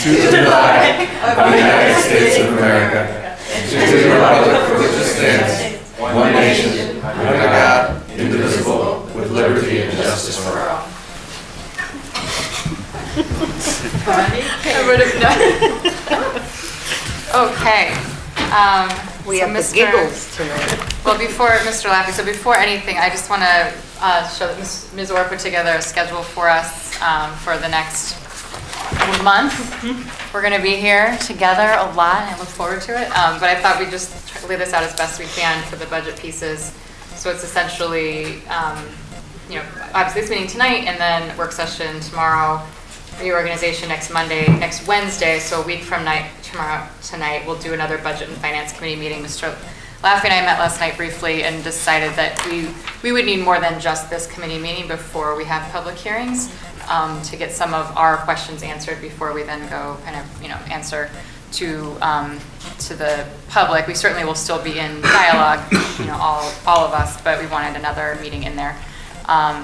to the flag of the United States of America, and to the republic for which it stands, one nation, under God, indivisible, with liberty and justice for all. I would have done. Okay. We so have the giggles tonight. Well, before Mr. Laffey, so before anything, I just want to show that Ms. Orr put together a schedule for us for the next month. We're going to be here together a lot, and I look forward to it. But I thought we'd just lay this out as best we can for the budget pieces. So it's essentially, obviously this meeting tonight, and then work session tomorrow, reorganization next Wednesday, so a week from tonight, we'll do another Budget and Finance Committee meeting. Mr. Laffey and I met last night briefly and decided that we would need more than just this committee meeting before we have public hearings to get some of our questions answered before we then go answer to the public. We certainly will still be in dialogue, all of us, but we wanted another meeting in there.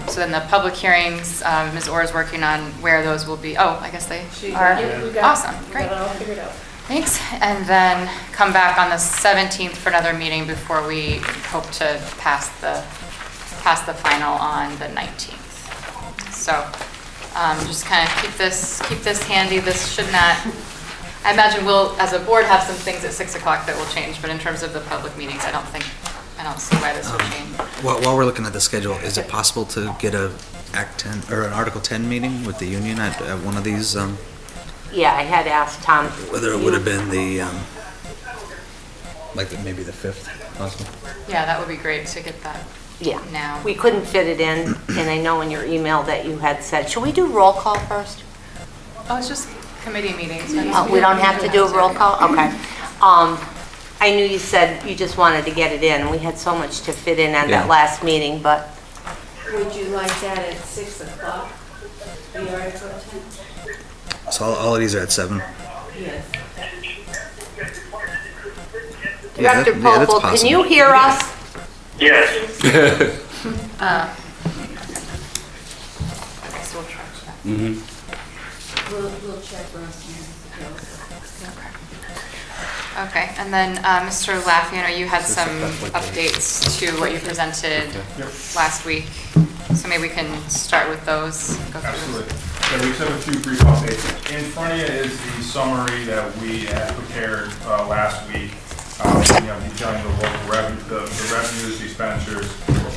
So then the public hearings, Ms. Orr is working on where those will be. Oh, I guess they are. Awesome, great. We got it all figured out. Thanks. And then come back on the 17th for another meeting before we hope to pass the final on the 19th. So just kind of keep this handy. This should not, I imagine we'll, as a board, have some things at 6 o'clock that will change, but in terms of the public meetings, I don't see why this will change. While we're looking at the schedule, is it possible to get a Act 10 or an Article 10 meeting with the union at one of these? Yeah, I had asked Tom. Whether it would have been the, maybe the 5th, possible? Yeah, that would be great to get that now. We couldn't fit it in, and I know in your email that you had said, should we do roll call first? Oh, it's just committee meetings. We don't have to do a roll call? Okay. I knew you said you just wanted to get it in, and we had so much to fit in on that last meeting, but. Would you like that at 6 o'clock? The Article 10? So all of these are at 7? Yes. Director that's Popel, can you hear us? Yes. Okay, so we'll try that. We'll check Ross Okay, and then Mr. Laffey, I know you had some updates to what you presented last week, so maybe we can start with those. Go through Absolutely. Yeah, we just have a few brief updates. In front of you is the summary that we had prepared last week. Detailing the local revenue, the revenues, the expenditures,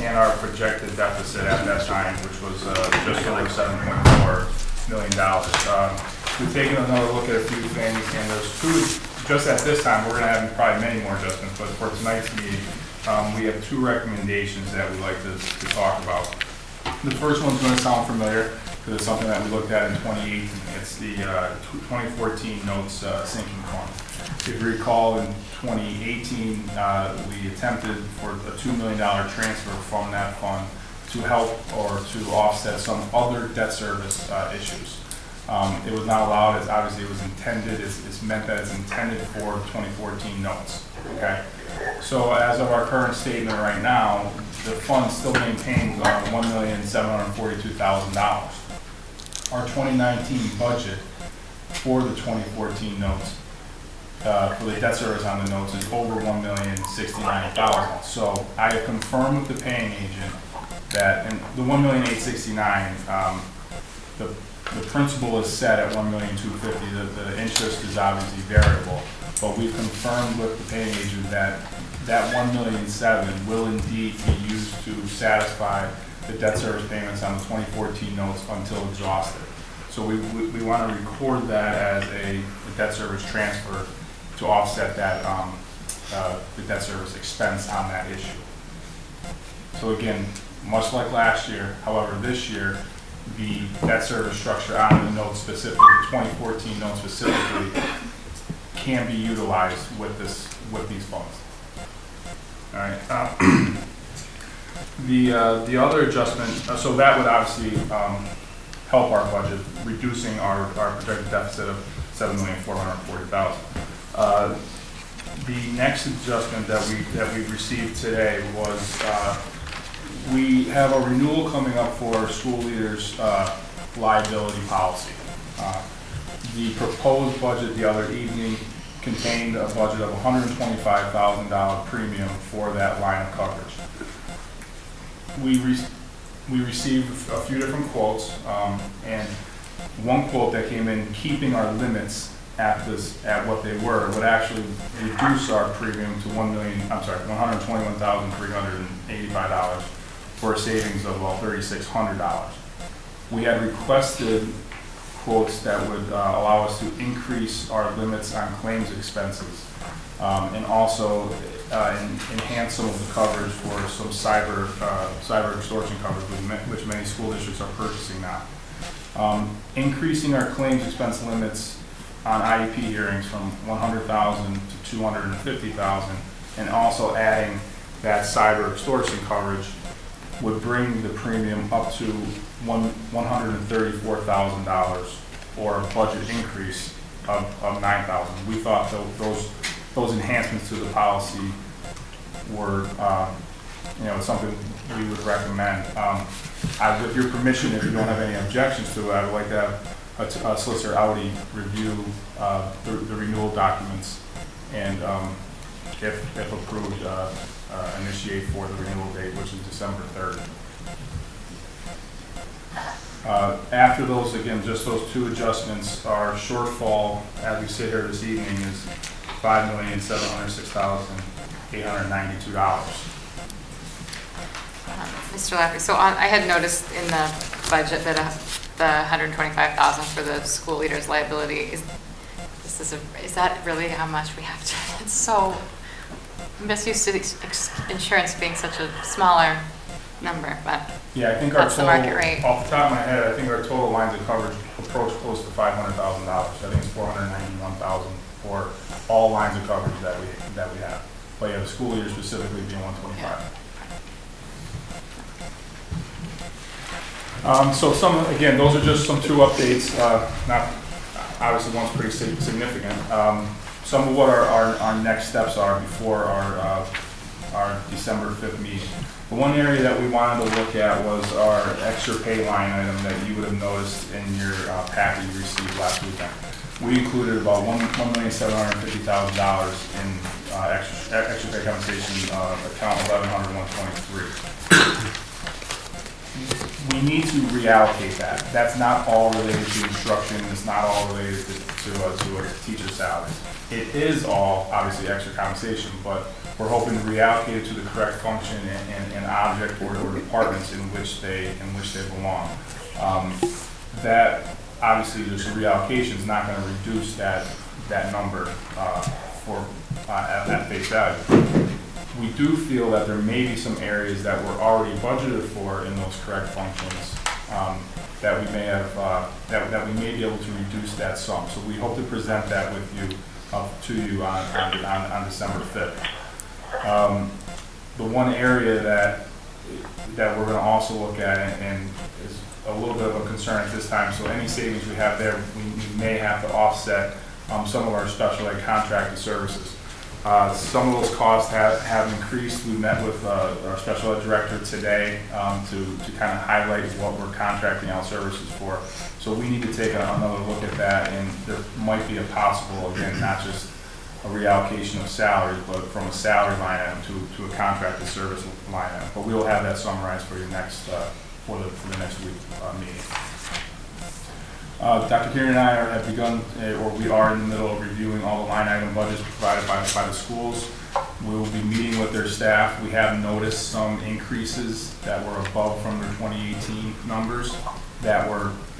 and our projected deficit at that time, which was just over $7.4 million. We've taken another look at a few things, and there's two. Just at this time, we're going to have probably many more adjustments, but for tonight's meeting, we have two recommendations that we'd like to talk about. The first one's going to sound familiar because it's something that we looked at in 2018. It's the 2014 notes sinking fund. If you recall, in 2018, we attempted for a $2 million transfer from that fund to help or to offset some other debt service issues. It was not allowed, as obviously it was intended, it's meant that it's intended for 2014 notes, okay? So as of our current statement right now, the fund still maintains $1,742,000. Our 2019 budget for the 2014 notes, for the debt service on the notes is over $1,069,000. So I have confirmed with the paying agent that, and the $1,869,000, the principal is set at $1,250,000. The interest is obviously variable, but we've confirmed with the paying agent that $1,700,000 will indeed be used to satisfy the debt service payments on the 2014 notes until exhausted. So we want to record that as a debt service transfer to offset that the debt service expense on that issue. So again, much like last year, however, this year, the debt service structure on the notes specifically, the 2014 notes specifically, can be utilized with these funds. All right. The other adjustment, so that would obviously help our budget, reducing our projected deficit of $7,440,000. The next adjustment that we received today was we have a renewal coming up for school leaders liability policy. The proposed budget the other evening contained a budget of $125,000 premium for that line of coverage. We received a few different quotes, and one quote that came in keeping our limits at what they were would actually reduce our premium to $121,385 for a savings of about $3,600. We had requested quotes that would allow us to increase our limits on claims expenses, and also enhance some of the coverage for some cyber extortion coverage, which many school districts are purchasing now. Increasing our claims expense limits on IEP hearings from $100,000 to $250,000, and also adding that cyber extortion coverage would bring the premium up to $134,000, or a budget increase of $9,000. We thought those enhancements to the policy were, something we would recommend. With your permission, if you don't have any objections to it, I would like to have Solicitor Audi review the renewal documents, and if approved, initiate for the renewal date, which is December 3rd. After those, again, just those two adjustments, our shortfall, as we sit here this evening, is $5,706,892. Mr. Lafferty, so I had noticed in the budget that the $125,000 for the school leader's liability, is that really how much we have to? It's so, I'm just used to the insurance being such a smaller number, but Yeah, I think our that's the total, market rate. off the top of my head, I think our total lines of coverage approach close to $500,000. I think it's $491,000 for all lines of coverage that we have. But yeah, the school leader specifically being $125,000. So again, those are just some two updates. Not obviously one's pretty significant. Some of what our next steps are before our December 5th meeting. The one area that we wanted to look at was our extra pay line item that you would have noticed in your packet you received last weekend. We included about $1,750,000 in extra pay compensation account 1100-123. We need to reallocate that. That's not all related to instruction. It's not all related to a teacher's salary. It is all obviously extra compensation, but we're hoping to reallocate it to the correct function and object or departments in which they belong. That obviously just a reallocation is not going to reduce that number at face value. We do feel that there may be some areas that were already budgeted for in those correct functions that we may have that we may be able to reduce that sum. So we hope to present that with you to you on December 5th. The one area that we're going to also look at and is a little bit of a concern at this time. So any savings we have there, we may have to offset some of our special ed contracted services. Some of those costs have increased. We met with our special ed director today to kind of highlight what we're contracting out services for. So we need to take another look at that, and there might be a possible, again, not just a reallocation of salaries, but from a salary line item to a contracted service line item. But we will have that summarized for your next for the next week meeting. Dr. Kieran and I have begun, or we are in the middle of reviewing all the line item budgets provided by the schools. We will be meeting with their staff. We have noticed some increases that were above from their 2018 numbers that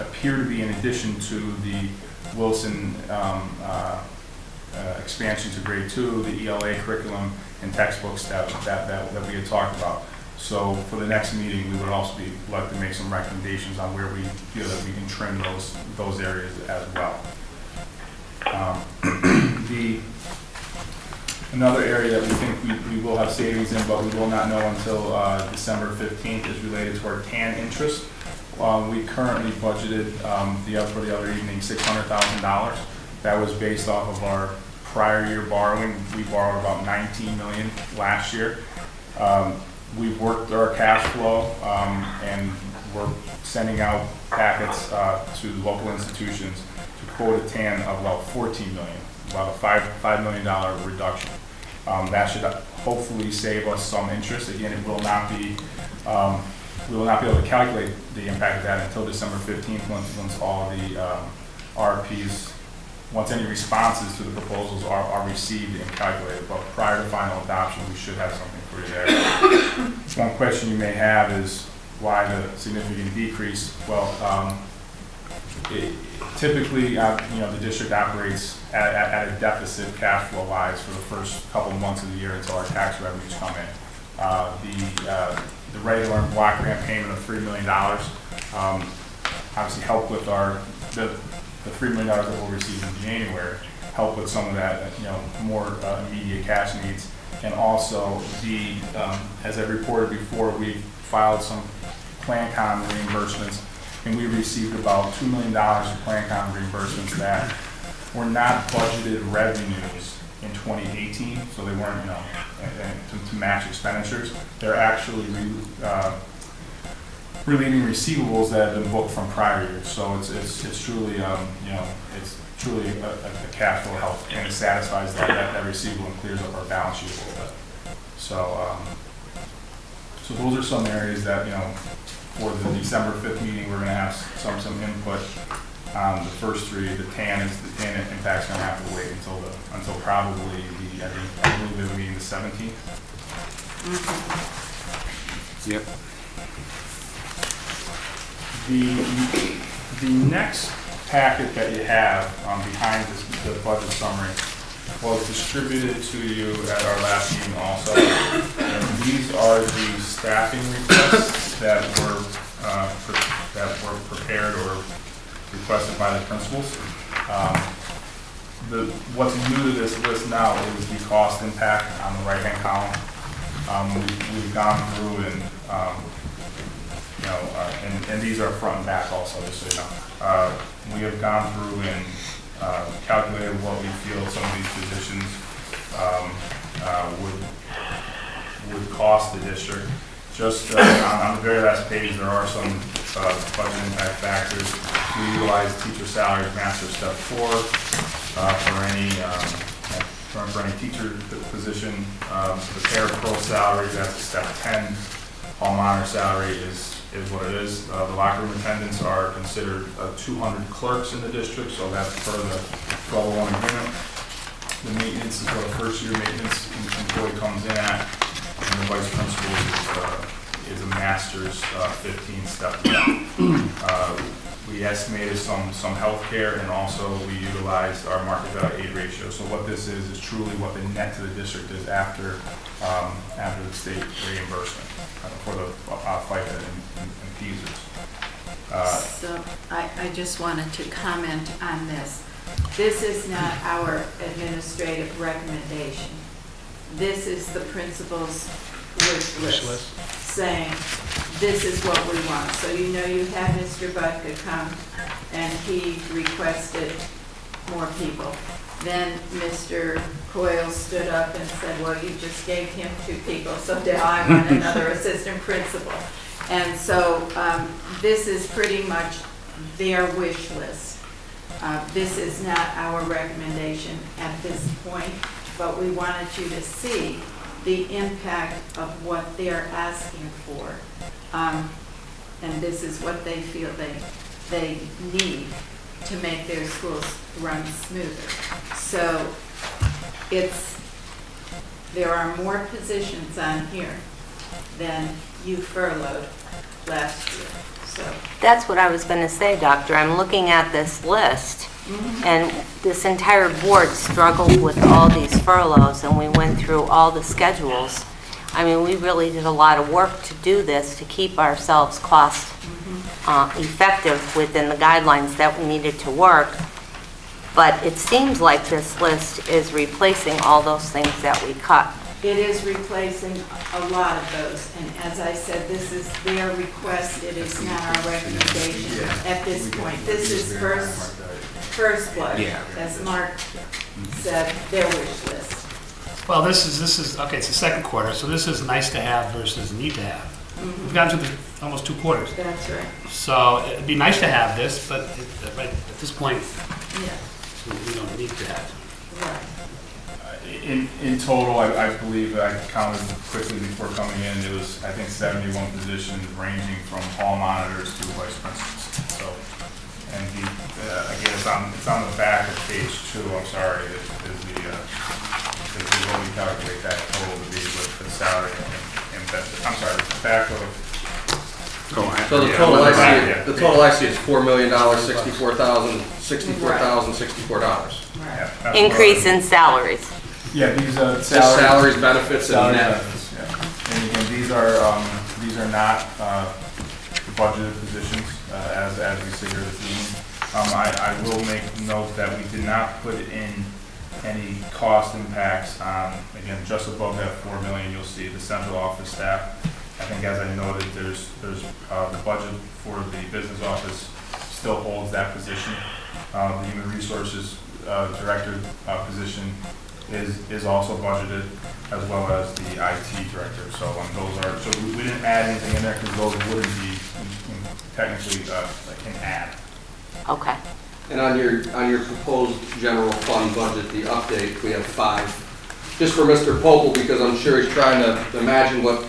appear to be in addition to the Wilson expansion to grade 2, the ELA curriculum and textbooks that we had talked about. So for the next meeting, we would also like to make some recommendations on where we feel that we can trim those areas as well. Another area that we think we will have savings in, but we will not know until December 15th, is related to our TAN interest. We currently budgeted for the other evening $600,000. That was based off of our prior year borrowing. We borrowed about $19 million last year. We've worked our cash flow, and we're sending out packets to local institutions to quoted TAN of about 14 million, about a $5 million reduction. That should hopefully save us some interest. Again, it will not be, we will not be able to calculate the impact of that until December 15th, once all the RFPs, once any responses to the proposals are received and calculated. But prior to final adoption, we should have something for you there. One question you may have is why the significant decrease? Well, typically, the district operates at a deficit cash flow wise for the first couple of months of the year until our tax revenues come in. The regular and block grant payment of $3 million obviously help with the $3 million that we'll receive in January, help with some of that, more immediate cash needs. And also as I reported before, we filed some PlanCom reimbursements, and we received about $2 million of PlanCom reimbursements that were not budgeted revenues in 2018, so they weren't, to match expenditures. They're actually relieving receivables that have been booked from prior years. So it's truly, it's truly a cash flow help, and it satisfies that receivable and clears up our balance sheet a little bit. So, so those are some areas that, for the December 5th meeting, we're going to have some input. The first three, the TAN impact's going to have to wait until probably I believe the meeting the 17th. Yep. The next packet that you have behind the budget summary was distributed to you at our last meeting also. And these are the staffing requests that were prepared or requested by the principals. What's new to this list now is the cost impact on the right-hand column. We've gone through and these are front and back also, just so you know. We have gone through and calculated what we feel some of these positions would cost the district. Just on the very last page, there are some budget impact factors. We utilize teacher salaries, master step 4 for any teacher position. The parapro salary, that's step 10. Hall monitor salary is what it is. The locker room attendants are considered 200 clerks in the district, so that's per the 1201 agreement. The maintenance is what a first year maintenance employee comes in at, and the vice principal is a master's 15 step 1. We estimated some health care, and also we utilized our market value aid ratio. So what this is truly what the net to the district is after the state reimbursement for the FICA and PSERS. So I just wanted to comment on this. This is not our administrative recommendation. This is the principal's wish list saying, this is what we want. So you had Mr. Butka come and he requested more people. Then Mr. Coyle stood up and said, well, you just gave him 2 people, so now I want another assistant principal. And so this is pretty much their wish list. This is not our recommendation at this point, but we wanted you to see the impact of what they're asking for. And this is what they feel they need to make their schools run smoother. So there are more positions on here than you furloughed last year. So That's what I was going to say, Doctor. I'm looking at this list, and this entire board struggled with all these furloughs, and we went through all the schedules. I mean, we really did a lot of work to do this, to keep ourselves cost effective within the guidelines that we needed to work. But it seems like this list is replacing all those things that we cut. it is replacing a lot of those. And as I said, this is their request. It is not our recommendation at this point. This is first blood, as Mark said, their wish list. Well, this is okay, it's the second quarter, so this is nice to have versus need to have. We've gotten to almost 2 quarters. That's right. So it'd be nice to have this, but right at this point, Yeah, we don't need to have. right. In total, I believe I counted quickly before coming in, it was, I think, 71 positions ranging from hall monitors to vice principals. So, and again, it's on the back of page 2, I'm sorry, is what we calculate that total to be with the salary and benefits. I'm sorry, the back of. So the total I see is $4 million, $64,000, $64,064. Right. That's Increase what- in salaries. Yeah, these Just salaries, benefits, and salary net. benefits, yeah. And again, these are not budgeted positions as we sit here this evening. I will make note that we did not put in any cost impacts on, again, just above that 4 million, you'll see the central office staff. I think as I noted, there's the budget for the business office still holds that position. The human resources director position is also budgeted, as well as the IT director. So we didn't add anything in there because those wouldn't be technically like an add. Okay. And on your proposed general fund budget, the update, we have 5. Just for Mr. Popel, because I'm sure he's trying to imagine what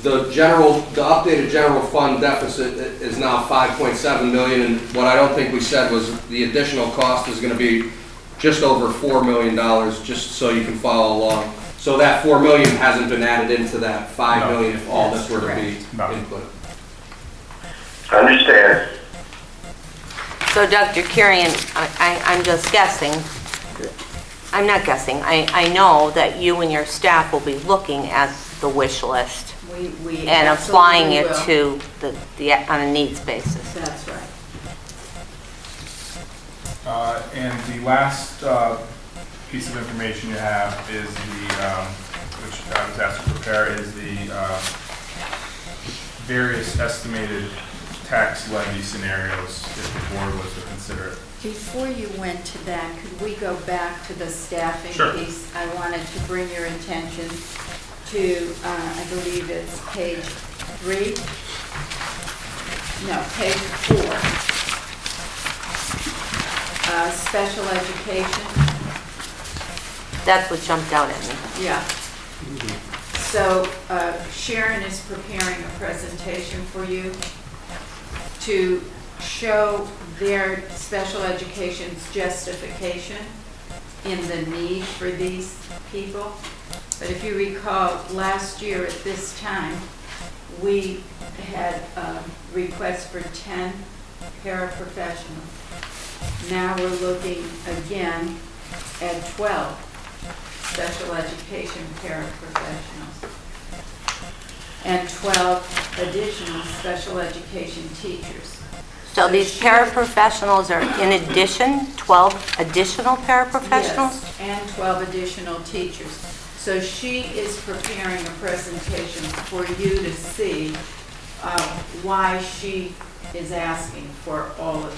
the updated general fund deficit is now 5.7 million, and what I don't think we said was the additional cost is going to be just over $4 million, just so you can follow along. So that 4 million hasn't been added into that 5 No. million if all this were to be No. input. Understand. So Dr. Kurian, I'm just guessing, I'm not guessing, I know that you and your staff will be looking at the wish list We and applying it absolutely to on a needs basis. will. That's right. And the last piece of information you have is which I was asked to prepare, is the various estimated tax levy scenarios if the board was to consider it. Before you went to that, could we go back to the staffing Sure. piece? I wanted to bring your attention to, I believe it's page 3? No, page 4. Special education, That's what jumped out at me. yeah. So Sharon is preparing a presentation for you to show their special education's justification in the need for these people. But if you recall, last year at this time, we had a request for 10 paraprofessionals. Now we're looking again at 12 special education paraprofessionals and 12 additional special education teachers. So these paraprofessionals are in addition, 12 additional paraprofessionals? Yes, and 12 additional teachers. So she is preparing a presentation for you to see why she is asking for all of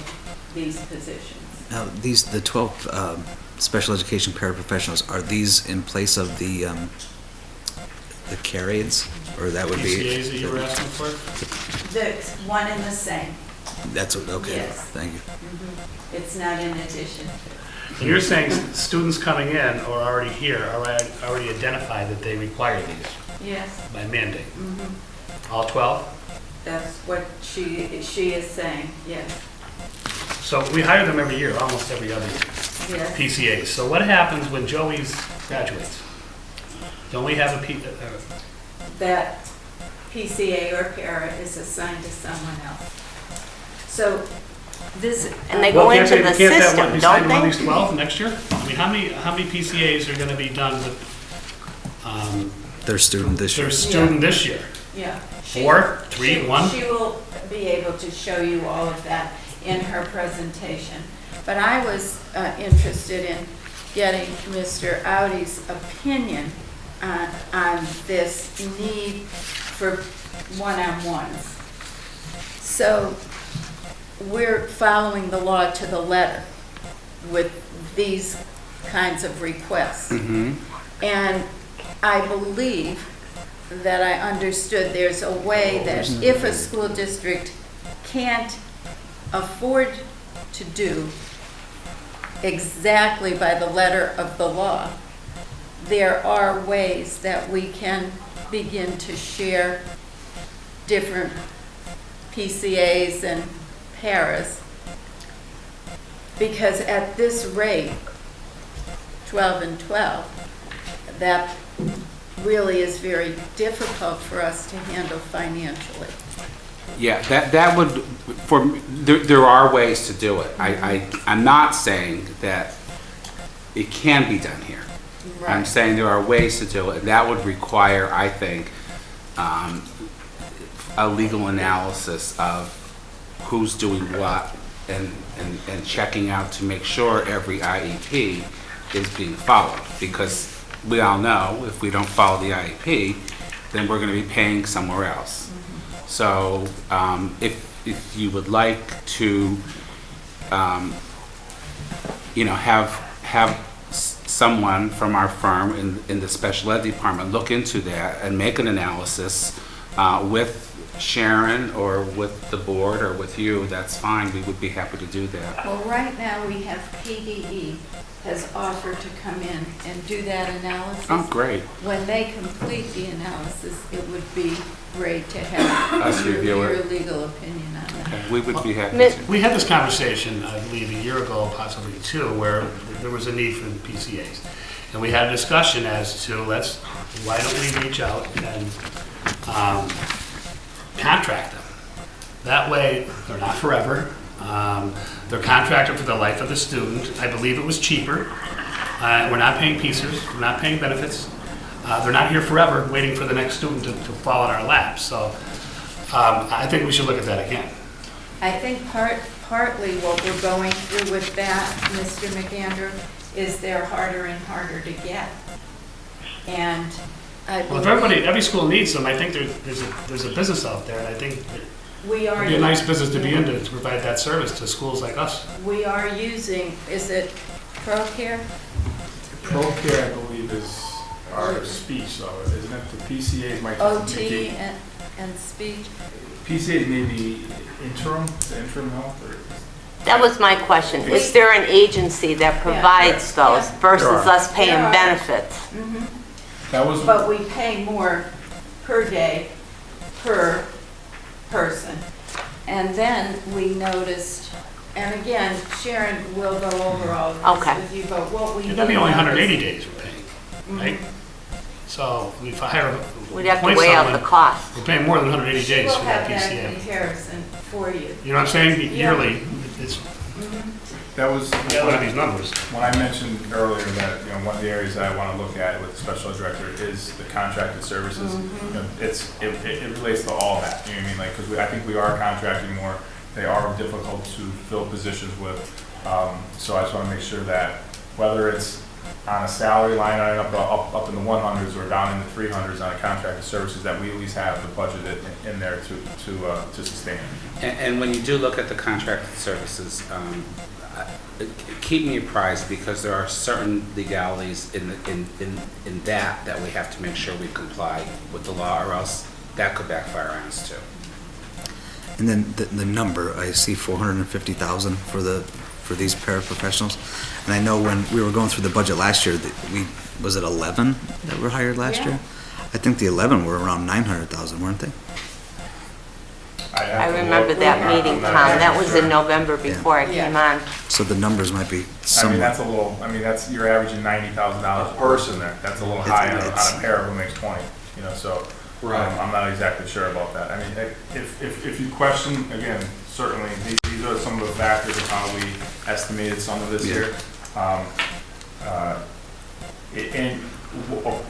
these positions. Now, the 12 special education paraprofessionals, are these in place of the CARES, or that would be? PCAs that you were asking for? The one and the same. That's what, okay, Yes. thank you. It's not in addition. So you're saying students coming in or already here already identified that they require these Yes, by mandate? All 12? that's what she is saying, yes, So we hire them every year, almost every other year, yes. PCAs. So what happens when Joey's graduates? Don't we have a That PCA or para is assigned to someone else. So this. And they go into the Can't system, that one be don't signed one of they? these 12 next year? I mean, how many PCAs are going to be done with Their student this year. their student this year? Yeah. 4, 3, 1? She will be able to show you all of that in her presentation. But I was interested in getting Mr. Audi's opinion on this need for one-on-ones. So we're following the law to the letter with these kinds of requests. And I believe that I understood there's a way that if a school district can't afford to do exactly by the letter of the law, there are ways that we can begin to share different PCAs and paras. Because at this rate, 12 and 12, that really is very difficult for us to handle financially. Yeah, that would, there are ways to do it. I'm not saying that it can be done here. I'm Right. saying there are ways to do it, and that would require, I think, a legal analysis of who's doing what and checking out to make sure every IEP is being followed. Because we all know if we don't follow the IEP, then we're going to be paying somewhere else. So if you would like to, have someone from our firm in the special ed department look into that and make an analysis with Sharon or with the board or with you, that's fine. We would be happy to do that. Well, right now, we have PDE has offered to come in and do that analysis. Oh, great. When they complete the analysis, it would be great to have Us review your it. legal opinion on that. We would be happy Mi- to. We had this conversation, I believe, a year ago, possibly two, where there was a need for the PCAs. And we had a discussion as to, why don't we reach out and contract them? That way, they're not forever. They're contracted for the life of the student. I believe it was cheaper. We're not paying pieces, we're not paying benefits. They're not here forever, waiting for the next student to fall in our laps. So I think we should look at that again. I think partly what we're going through with that, Mr. McAndrew, is they're harder and harder to get. And I Well, if believe every school needs them, I think there's a business out there, and I think we are. it'd be a nice business to be in to provide that service to schools like us. We are using, is it ProCare? ProCare, I believe, is our speech, though, isn't it? The PCAs might just OT indicate. and speech? PCAs may be interim, the interim health, or? That was my question. Is there an agency that provides those Yeah. versus There are. us paying There are. benefits? That was, But we pay more per day, per person. And then we noticed, and again, Sharon will go over all of Okay. this with you, but what we. It'd be only did 180 notice- days we're paying, right? So if I hire, We'd have to appoint weigh out the someone, cost. we're paying more than 180 days We'll for that have that PCA. comparison for you. You know what I'm saying? Yeah. Yearly, it's, that was, we gotta look at these numbers. when I mentioned earlier that, one of the areas that I want to look at with the special ed director is the contracted services. It relates to all that, you know what I mean? Like, because I think we are contracting more, they are difficult to fill positions with. So I just want to make sure that whether it's on a salary line item up in the 100s or down in the 300s on a contracted services, that we at least have the budget in there to sustain it. And when you do look at the contracted services, keep me apprised, because there are certain legalities in that we have to make sure we comply with the law, or else that could backfire on us too. And then the number, I see 450,000 for these paraprofessionals. And I know when we were going through the budget last year, was it 11 that were hired last Yeah. year? I think the 11 were around 900,000, weren't they? I remember that meeting, Tom. That was in November before I came on. So the numbers might be I mean, somewhat. that's a little, you're averaging $90,000 per person there. That's a little high on a pair who makes 20, so. Right. I'm not exactly sure about that. I mean, if you question, again, certainly, these are some of the factors of how we estimated some of this here. And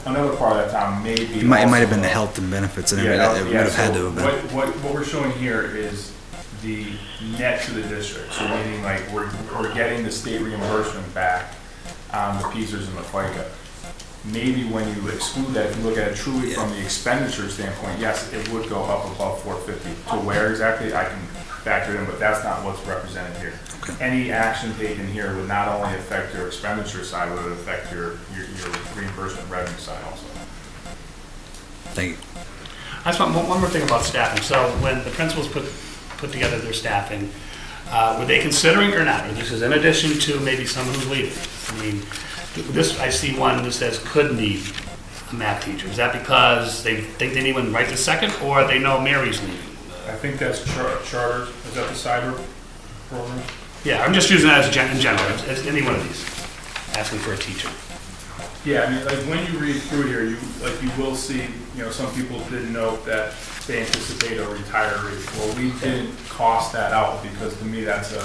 another part of that, Tom, may be. It might have been also- the health and benefits and Yeah, everything. It yeah, would have had so to have been. What we're showing here is the net to the district, so meaning like we're getting the state reimbursement back on the PSERS and the FICA. Maybe when you exclude that, if you look at it truly from the expenditure standpoint, yes, it would go up above 450. To where exactly, I can factor it in, but that's not what's represented here. Okay. Any action taken here would not only affect your expenditure side, but it would affect your reimbursement revenue side also. Thank you. I just want one more thing about staffing. So when the principals put together their staffing, Were they considering it or not? Or this is in addition to maybe someone who's leaving? I mean, this, I see one that says could need a math teacher. Is that because they think they need one right this second, or they know Mary's leaving? I think that's charter, is that the cyber program? Yeah, I'm just using that as in general, as any one of these, asking for a teacher. Yeah, I mean, like, when you read through here, you will see, some people did note that they anticipate a retiree. Well, we didn't cost that out, because to me, that's a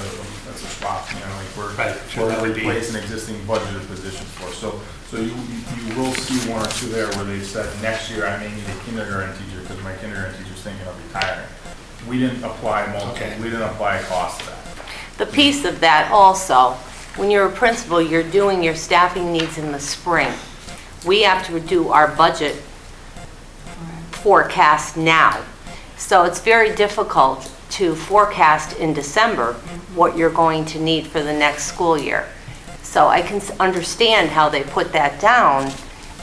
swap, like, Right, sure, we're that would be- replacing existing budgeted positions for. So you will see one or two there where they said, next year I may need a kindergarten teacher, because my kindergarten teacher's thinking of retiring. We didn't apply Okay. we didn't apply a cost to that. The piece of that also, when you're a principal, you're doing your staffing needs in the spring. We have to do our budget forecast now. So it's very difficult to forecast in December what you're going to need for the next school year. So I can understand how they put that down,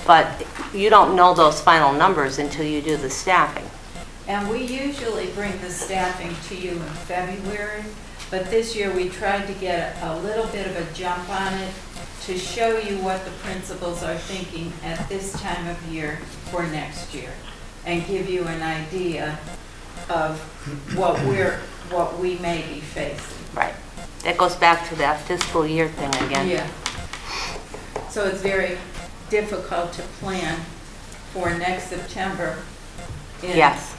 but you don't know those final numbers until you do the staffing. And we usually bring the staffing to you in February, but this year we tried to get a little bit of a jump on it to show you what the principals are thinking at this time of year for next year, and give you an idea of what we may be facing. Right. That goes back to that fiscal year thing again. Yeah. So it's very difficult to plan for next September in Yes.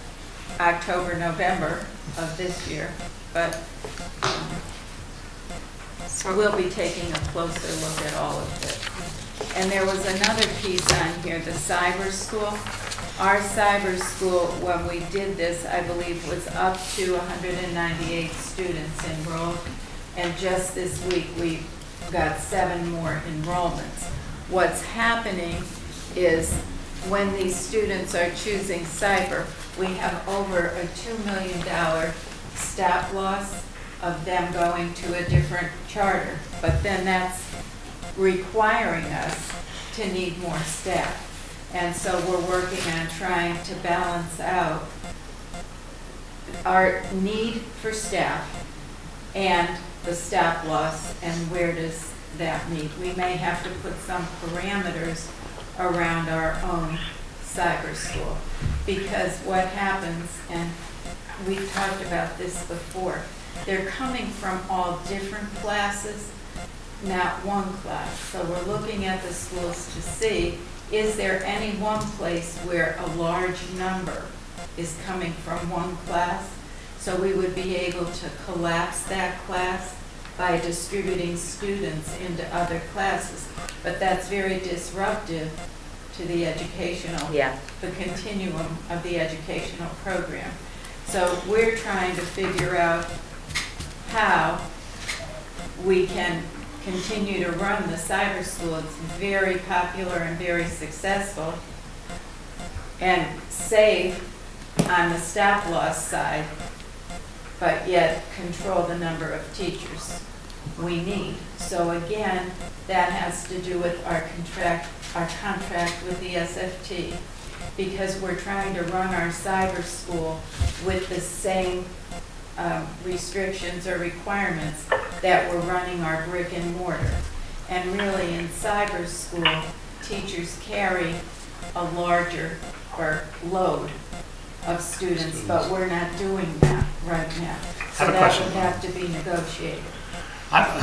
October, November of this year, but we'll be taking a closer look at all of it. And there was another piece on here, the cyber school. Our cyber school, when we did this, I believe was up to 198 students enrolled, and just this week we got 7 more enrollments. What's happening is when these students are choosing cyber, we have over a $2 million stop loss of them going to a different charter. But then that's requiring us to need more staff. And so we're working on trying to balance out our need for staff and the stop loss, and where does that meet. We may have to put some parameters around our own cyber school, because what happens, and we've talked about this before, they're coming from all different classes, not one class. So we're looking at the schools to see, is there any one place where a large number is coming from one class? So we would be able to collapse that class by distributing students into other classes. But that's very disruptive to the educational, Yeah. the continuum of the educational program. So we're trying to figure out how we can continue to run the cyber school. It's very popular and very successful, and save on the stop loss side, but yet control the number of teachers we need. So again, that has to do with our contract with the SFT, because we're trying to run our cyber school with the same restrictions or requirements that we're running our brick and mortar. And really in cyber school, teachers carry a larger load of students, but we're not doing that right now. So I have a that question. would have to be negotiated.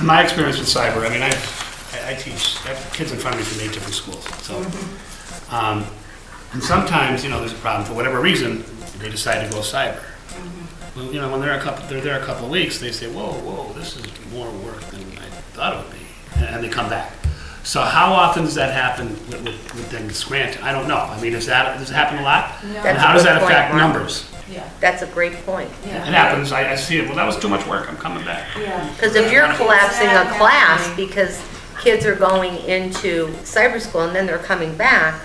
My experience with cyber, I mean, I teach, I have kids in front of me from 8 different schools, so. And sometimes, there's a problem, for whatever reason, they decide to go cyber. Well, when they're there a couple of weeks, they say, whoa, this is more work than I thought it would be, and they come back. So how often does that happen with them Scranton? I don't know. I mean, does it happen a lot? No. And how does that That's a good affect point, Mark. numbers? Yeah, That's a great point. yeah. It happens, I see it, well, that was too much work, I'm coming back. Yeah. Because if you're It's collapsing not a class happening. because kids are going into cyber school and then they're coming back,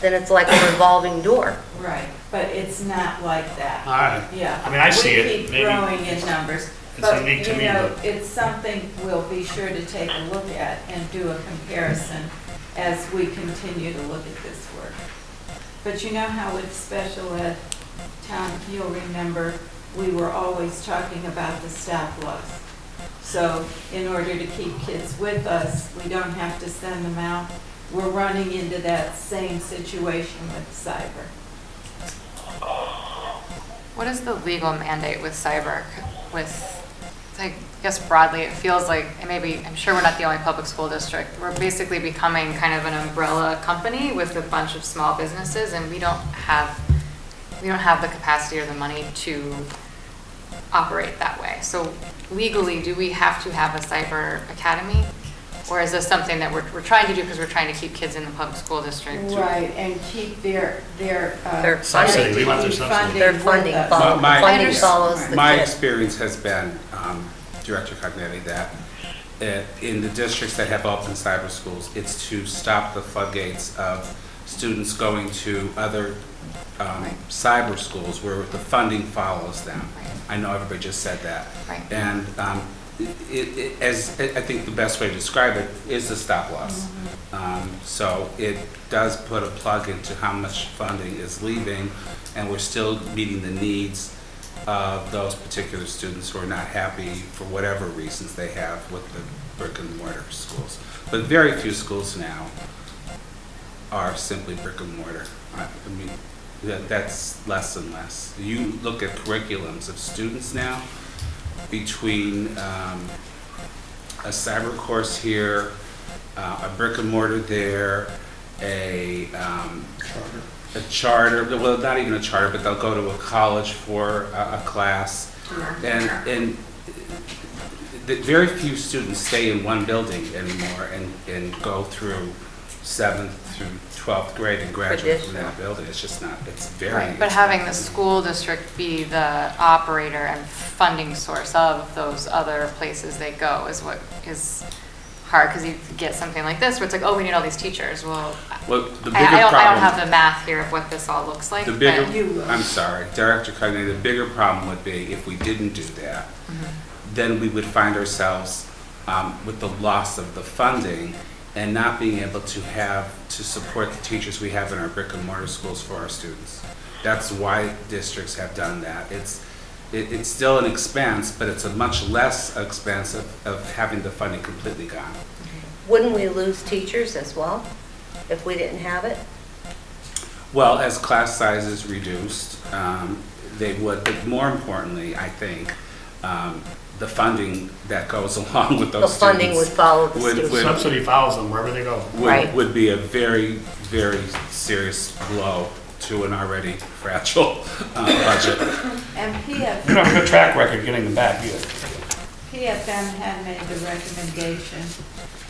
then it's like a revolving door. Right, but it's not like that. All right. Yeah. I mean, I see it. We keep Maybe growing in numbers. it's unique to me, but- It's something we'll be sure to take a look at and do a comparison as we continue to look at this work. But you know how with special ed, Tom, you'll remember, we were always talking about the stop loss. So in order to keep kids with us, we don't have to send them out. We're running into that same situation with cyber. What is the legal mandate with cyber? I guess broadly, it feels like, and maybe, I'm sure we're not the only public school district, we're basically becoming kind of an umbrella company with a bunch of small businesses, and we don't have the capacity or the money to operate that way. So legally, do we have to have a cyber academy? Or is this something that we're trying to do because we're trying to keep kids in the public school district? Right, and keep their Subsidy, we want their entity subsidy. Their funding with us. follows, My- funding follows the My kid. experience has been, Director Cognetti, that in the districts that have open cyber schools, it's to stop the floodgates of students going to other cyber schools where the funding follows them. Right. I know everybody just said that. Right. And as I think the best way to describe it is the stop loss. So it does put a plug into how much funding is leaving, and we're still meeting the needs of those particular students who are not happy for whatever reasons they have with the brick and mortar schools. But very few schools now are simply brick and mortar. I mean, that's less and less. You look at curriculums of students now, between a cyber course here, a brick and mortar there, a charter, well, not even a charter, but they'll go to a college for a class. And very few students stay in one building anymore and go through 7th through 12th grade and graduate from that building. It's just not, it's very Right, but having the expensive. school district be the operator and funding source of those other places they go is what is hard, because you get something like this where it's like, oh, we need all these teachers. Well, Well, the bigger I don't problem. have the math here of what this all looks like. The but- bigger, I'm sorry, Director Cognetti, the bigger problem would be if we didn't do that, then we would find ourselves with the loss of the funding and not being able to support the teachers we have in our brick and mortar schools for our students. That's why districts have done that. It's still an expense, but it's a much less expense of having the funding completely gone. Wouldn't we lose teachers as well if we didn't have it? Well, as class sizes reduced, they would, but more importantly, I think, the funding that goes along with The those students. funding would follow the would- students. Subsidy follows them wherever they go. Right. would be a very, very serious blow to an already fragile budget. And You don't have a good track record getting them back, do you? PFM had made the recommendation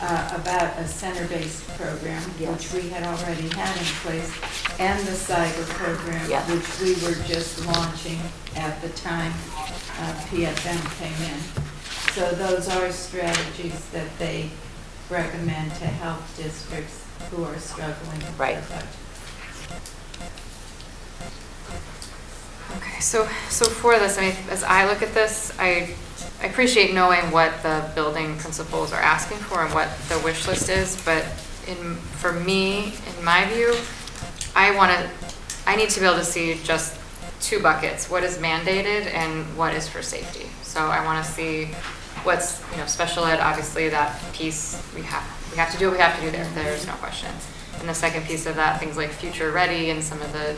about a center-based program, which we had already had in place, and the cyber program, Yeah. which we were just launching at the time PFM came in. So those are strategies that they recommend to help districts who are struggling with their Right. budget. Okay, so for this, I mean, as I look at this, I appreciate knowing what the building principals are asking for and what the wish list is, but for me, in my view, I need to be able to see just two buckets, what is mandated and what is for safety. So I want to see what's, special ed, obviously that piece, we have to do what we have to do there, there's no question. And the second piece of that, things like future ready and some of the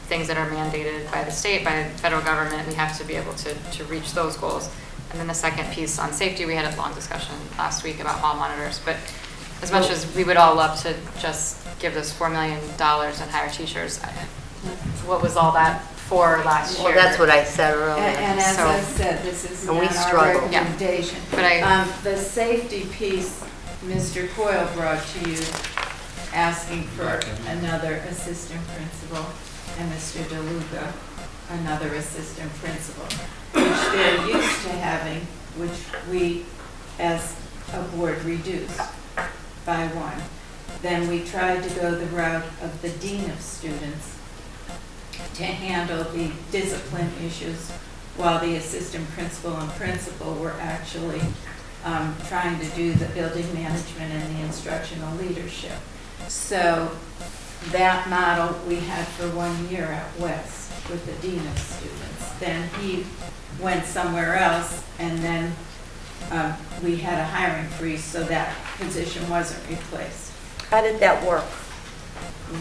things that are mandated by the state, by the federal government, we have to be able to reach those goals. And then the second piece on safety, we had a long discussion last week about hall monitors, but as much as we would all love to just give this $4 million and hire teachers, what was all that for last year? Well, that's what I said earlier. And as I So- said, this is And we not our struggle. Yeah. recommendation. But The safety piece, Mr. Coyle brought to you, asking for another assistant principal, and Mr. DeLuca, another assistant principal, which they're used to having, which we, as a board, reduced by one. Then we tried to go the route of the dean of students to handle the discipline issues, while the assistant principal and principal were actually trying to do the building management and the instructional leadership. So that model we had for 1 year out west with the dean of students. then he went somewhere else, and then we had a hiring freeze, so that position wasn't replaced. How did that work?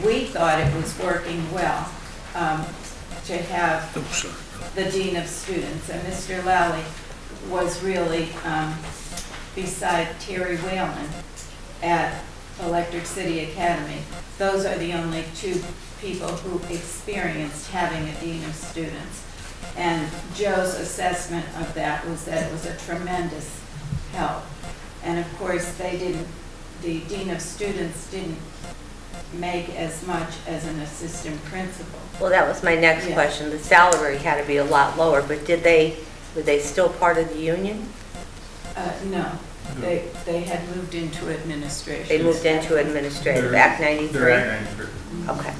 We thought it was working well to have the dean of students, and Mr. Lally was really, beside Terry Whalen at Electric City Academy, those are the only two people who experienced having a dean of students. And Joe's assessment of that was that it was a tremendous help. And of course, the dean of students didn't make as much as an assistant principal. Well, that was my next Yeah. question. The salary had to be a lot lower, but were they still part of the union? No, they had moved into administration. They moved into administrative, Act 93? They're Act 93. Okay.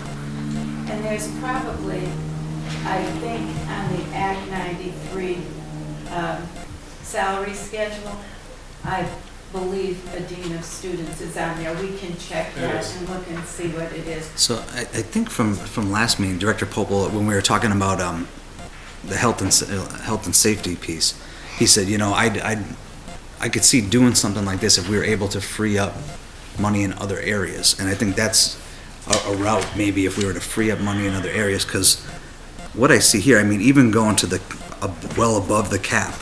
And there's probably, I think, on the Act 93 salary schedule, I believe a dean of students is on there. We can check It that is. and look and see what it is. So I think from last meeting, Director Popel, when we were talking about the health and safety piece, he said, you know, I could see doing something like this if we were able to free up money in other areas. And I think that's a route maybe if we were to free up money in other areas, because what I see here, I mean, even going to well above the cap,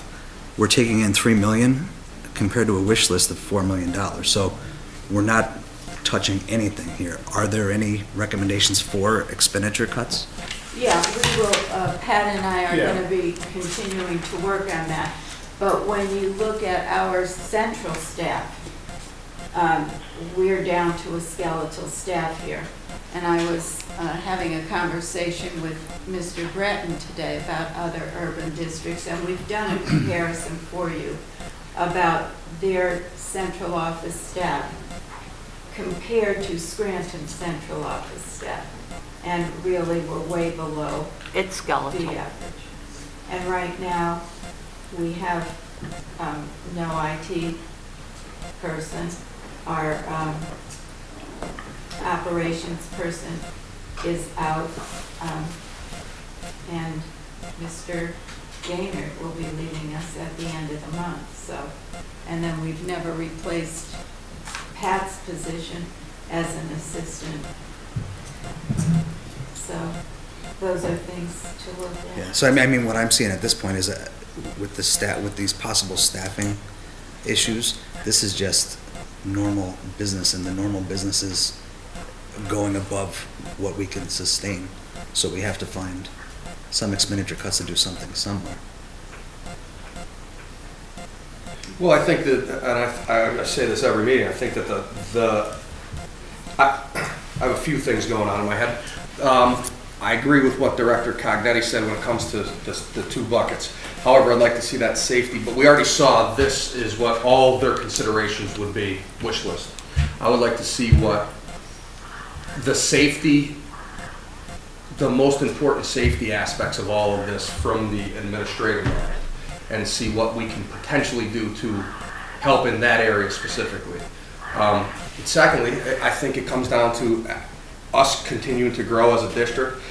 we're taking in $3 million compared to a wish list of $4 million. So we're not touching anything here. Are there any recommendations for expenditure cuts? Yeah, we will, Pat and I are Yeah. going to be continuing to work on that. But when you look at our central staff, we're down to a skeletal staff here. And I was having a conversation with Mr. Breton today about other urban districts, and we've done a comparison for you about their central office staff compared to Scranton's central office staff. And really, we're way below It's the skeletal. average. And right now, we have no IT person. Our operations person is out, and Mr. Gaynor will be leaving us at the end of the month, so. And then we've never replaced Pat's position as an assistant. So those are things to look at. Yeah, so I mean, what I'm seeing at this point is that with these possible staffing issues, this is just normal business, and the normal business is going above what we can sustain. So we have to find some expenditure cuts to do something somewhere. Well, I think that, and I say this every meeting, I think that I have a few things going on in my head. I agree with what Director Cognetti said when it comes to the two buckets. However, I'd like to see that safety, but we already saw this is what all their considerations would be, wish list. I would like to see what the safety, the most important safety aspects of all of this from the administrative mind, and see what we can potentially do to help in that area specifically. Secondly, I think it comes down to us continuing to grow as a district,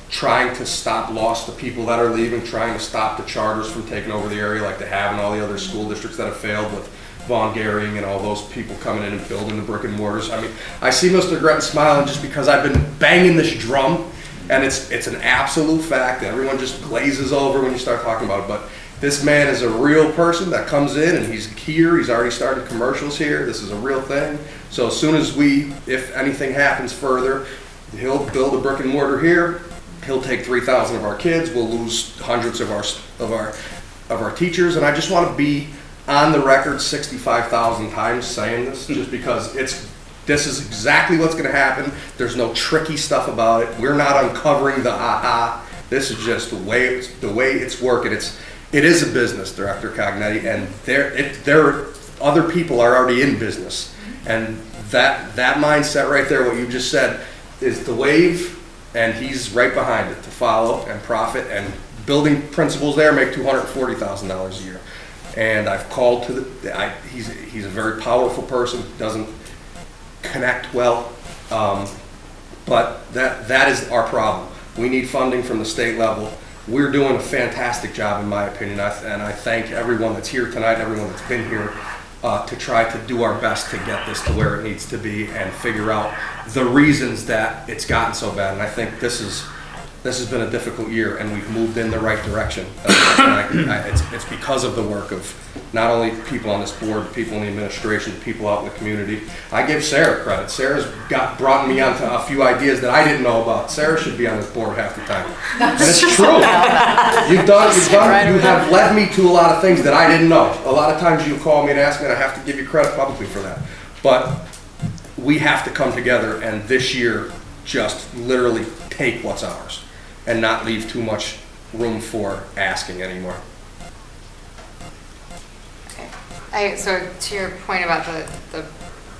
trying to stop loss to people that are leaving, trying to stop the charters from taking over the area like they have in all the other school districts that have failed with Von Gehring and all those people coming in and building the brick and mortars. I mean, I see Mr. Gretton smiling just because I've been banging this drum, and it's an absolute fact. Everyone just glazes over when you start talking about it, but this man is a real person that comes in, and he's here. He's already started commercials here. This is a real thing. So as soon as if anything happens further, he'll build a brick and mortar here. He'll take 3,000 of our kids. We'll lose hundreds of our teachers. And I just want to be on the record 65,000 times saying this, just because this is exactly what's going to happen. There's no tricky stuff about it. We're not uncovering the aha. This is just the way it's working. It is a business, Director Cognetti, and other people are already in business. And that mindset right there, what you just said, is the wave, and he's right behind it to follow and profit. And building principals there make $240,000 a year. And I've called to he's a very powerful person, doesn't connect well, but that is our problem. We need funding from the state level we're doing a fantastic job, in my opinion, and I thank everyone that's here tonight, everyone that's been here, to try to do our best to get this to where it needs to be and figure out the reasons that it's gotten so bad. And I think this has been a difficult year, and we've moved in the right direction. It's because of the work of not only people on this board, people in the administration, people out in the community. I give Sarah credit. Sarah's brought me onto a few ideas that I didn't know about. Sarah should be on this board half the time. And it's true. You have led me to a lot of things that I didn't know. A lot of times you call me and ask me, and I have to give you credit publicly for that. But we have to come together and this year just literally take what's ours and not leave too much room for asking anymore. So to your point about the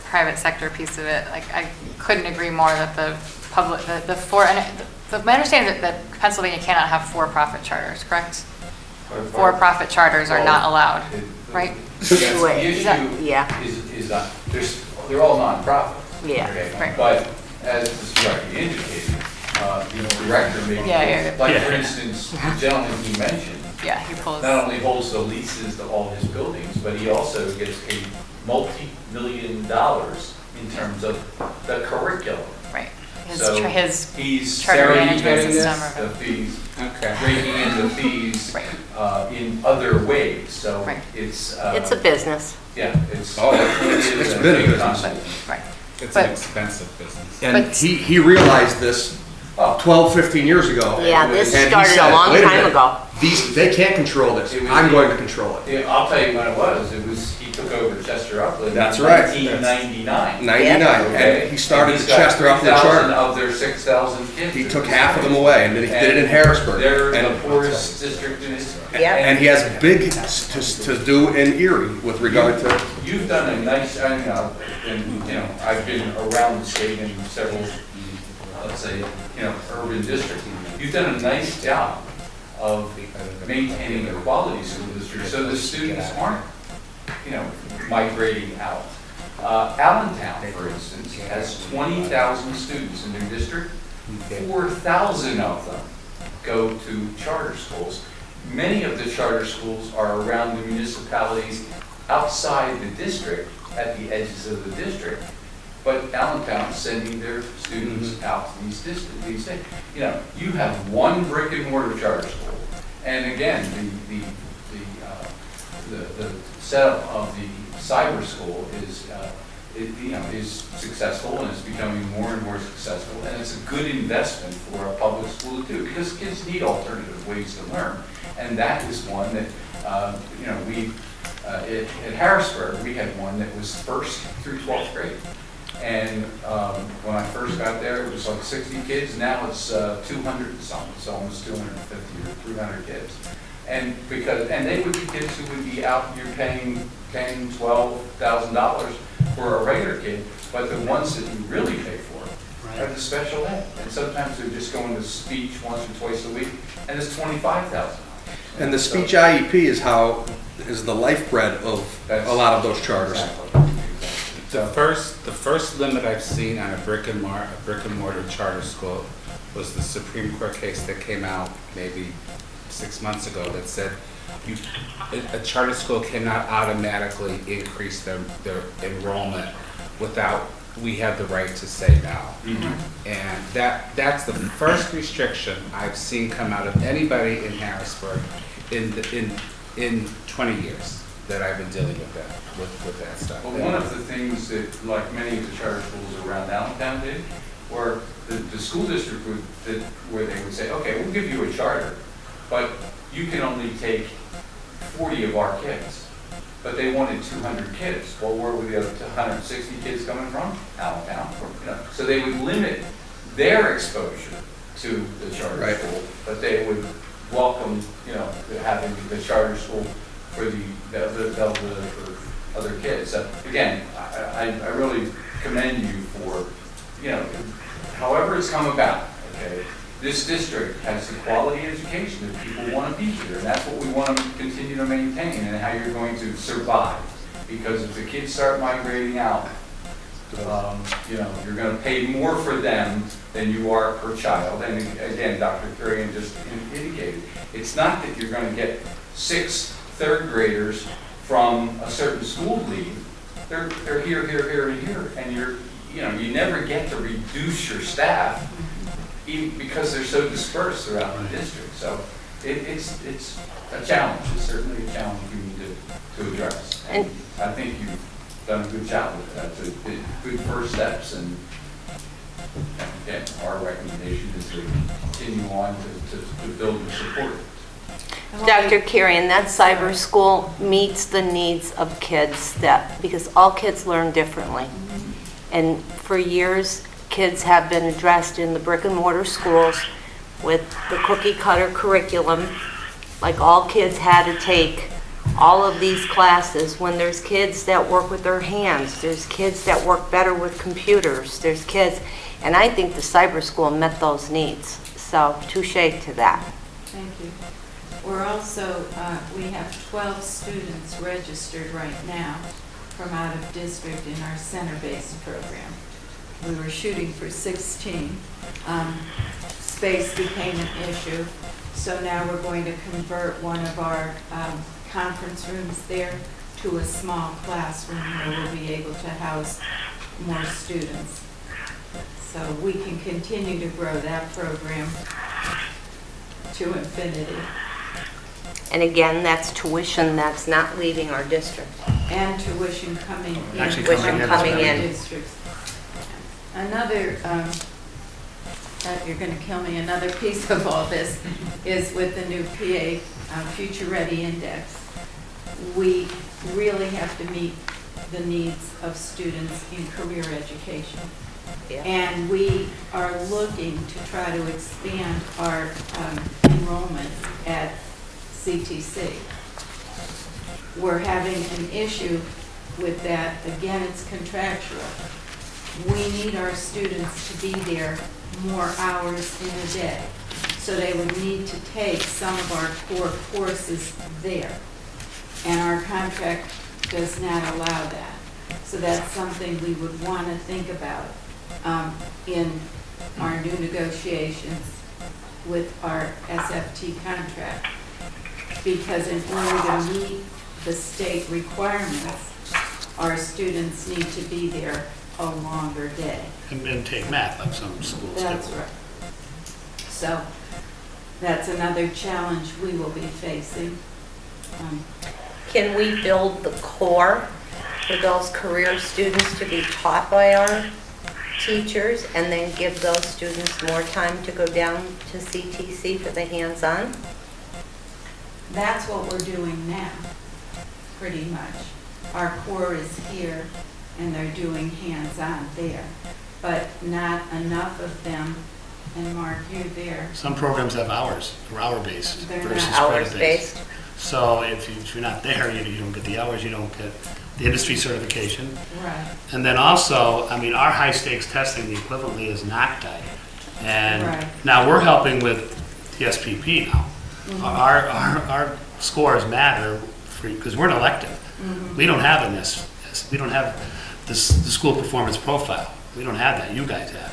private sector piece of it, like I couldn't agree more that the public, my understanding is that Pennsylvania cannot have for-profit charters, correct? For-profit charters are not allowed, right? Wait, Is that- yeah, is that, they're all nonprofit. yeah. Okay? Right. But as Mr. Rucky indicated, the director may, Yeah. like for instance, the gentleman he mentioned, Yeah, he pulls. not only holds the leases to all his buildings, but he also gets paid multi-million dollars in terms of the curriculum. Right. So His he's charter management segregating this, system or- the fees, Okay. raking in the fees Right. in other ways, so Right. it's. It's a business. Yeah, it's. Oh, it's been a big business. concept. Right. It's But- an expensive business. And But- he realized this Oh. 12, 15 years ago. Yeah, this And he started a said, long "Wait time minute, ago." They can't control this. It was- I'm going to control it. Yeah, I'll tell you when it was. He took over Chester Upland That's in right. 1999. 99, Okay? and he started And the he's got Chester Upland 3,000 Charter. of their 6,000 kids. He took half of them away, and then he did it in Harrisburg. They're the And- poorest district in this. Yeah. And he has big to do in Erie with regard to, You've done a nice, I've been around the state in several, let's say, urban districts. You've done a nice job of maintaining a quality school district, so the students aren't, migrating out. Allentown, for instance, has 20,000 students in their district. 4,000 of them go to charter schools. Many of the charter schools are around the municipalities outside the district, at the edges of the district. But Allentown is sending their students out to these districts. You have one brick and mortar charter school. And again, the setup of the cyber school is successful, and it's becoming more and more successful. And it's a good investment for a public school to do, because kids need alternative ways to learn. And that is one that, at Harrisburg, we had one that was 1st through 12th grade. And when I first got there, it was like 60 kids. Now it's 200 and something. It's almost 250 or 300 kids. And they would be kids who would be out, you're paying $10,000, $12,000 for a regular kid, but the ones that you really pay for are the special ed. And sometimes they're just going to speech once or twice a week, and it's $25,000. and the speech IEP is the lifeblood of a lot of those charters. Exactly. The first limit I've seen on a brick and mortar charter school was the Supreme Court case that came out maybe 6 months ago that said a charter school cannot automatically increase their enrollment without we have the right to say no. And that's the first restriction I've seen come out of anybody in Harrisburg in 20 years that I've been dealing with that stuff. Well, one of the things that, like many of the charter schools around Allentown did, were the school district where they would say, okay, we'll give you a charter, but you can only take 40 of our kids. But they wanted 200 kids. Well, where were the other 160 kids coming from? Allentown. So they would limit their exposure to the charter school, but they would welcome, having the charter school for the other kids. So again, I really commend you for, however it's come about, okay? This district has the quality education that people want to be here, and that's what we want to continue to maintain, and how you're going to survive. Because if the kids start migrating out You know, you're gonna pay more for them than you are per child. And again, Dr. Kurian just indicated, it's not that you're gonna get 6 third graders from a certain school leave. They're here, and here, and you never get to reduce your staff even because they're so dispersed throughout the district. So it's a challenge. It's certainly a challenge we need to address. And I think you've done a good job with that. It's good first steps, and again, our recommendation is to continue on to build and support it. Dr. Kirian, that cyber school meets the needs of kids because all kids learn differently. And for years, kids have been addressed in the brick and mortar schools with the cookie cutter curriculum, like all kids had to take all of these classes. When there's kids that work with their hands, there's kids that work better with computers, there's kids, and I think the cyber school met those needs. So touche to that. Thank you. We're also, we have 12 students registered right now from out of district in our center-based program. We were shooting for 16. Space became an issue, so now we're going to convert one of our conference rooms there to a small classroom where we'll be able to house more students. So we can continue to grow that program to infinity. And again, that's tuition that's not leaving our district. And tuition coming in. Actually coming in. Coming in. Districts. Another, you're going to kill me, another piece of all this is with the new PA Future Ready Index. We really have to meet the needs of students in career education. Yeah. And we are looking to try to expand our enrollment at CTC. We're having an issue with that. Again, it's contractual. We need our students to be there more hours in a day. So they would need to take some of our core courses there. And our contract does not allow that. So that's something we would want to think about in our new negotiations with our SFT contract. Because in order to meet the state requirements, our students need to be there a longer day. And take math like some schools do. That's right. So that's another challenge we will be facing. Can we build the core for those career students to be taught by our teachers and then give those students more time to go down to CTC for the hands-on? That's what we're doing now, pretty much. Our core is here, and they're doing hands-on there, but not enough of them. And Mark, you're there. Some programs have hours, or hour-based They're versus not credit-based. So if you're not there, you don't get the hours, you don't get the industry certification. Right. And then also, I mean, our high-stakes testing, the equivalently is NACTI. And Right. now we're helping with the SPP now. Our scores matter because we're an elective. We don't have we don't have the school performance profile. We don't have that. You guys have.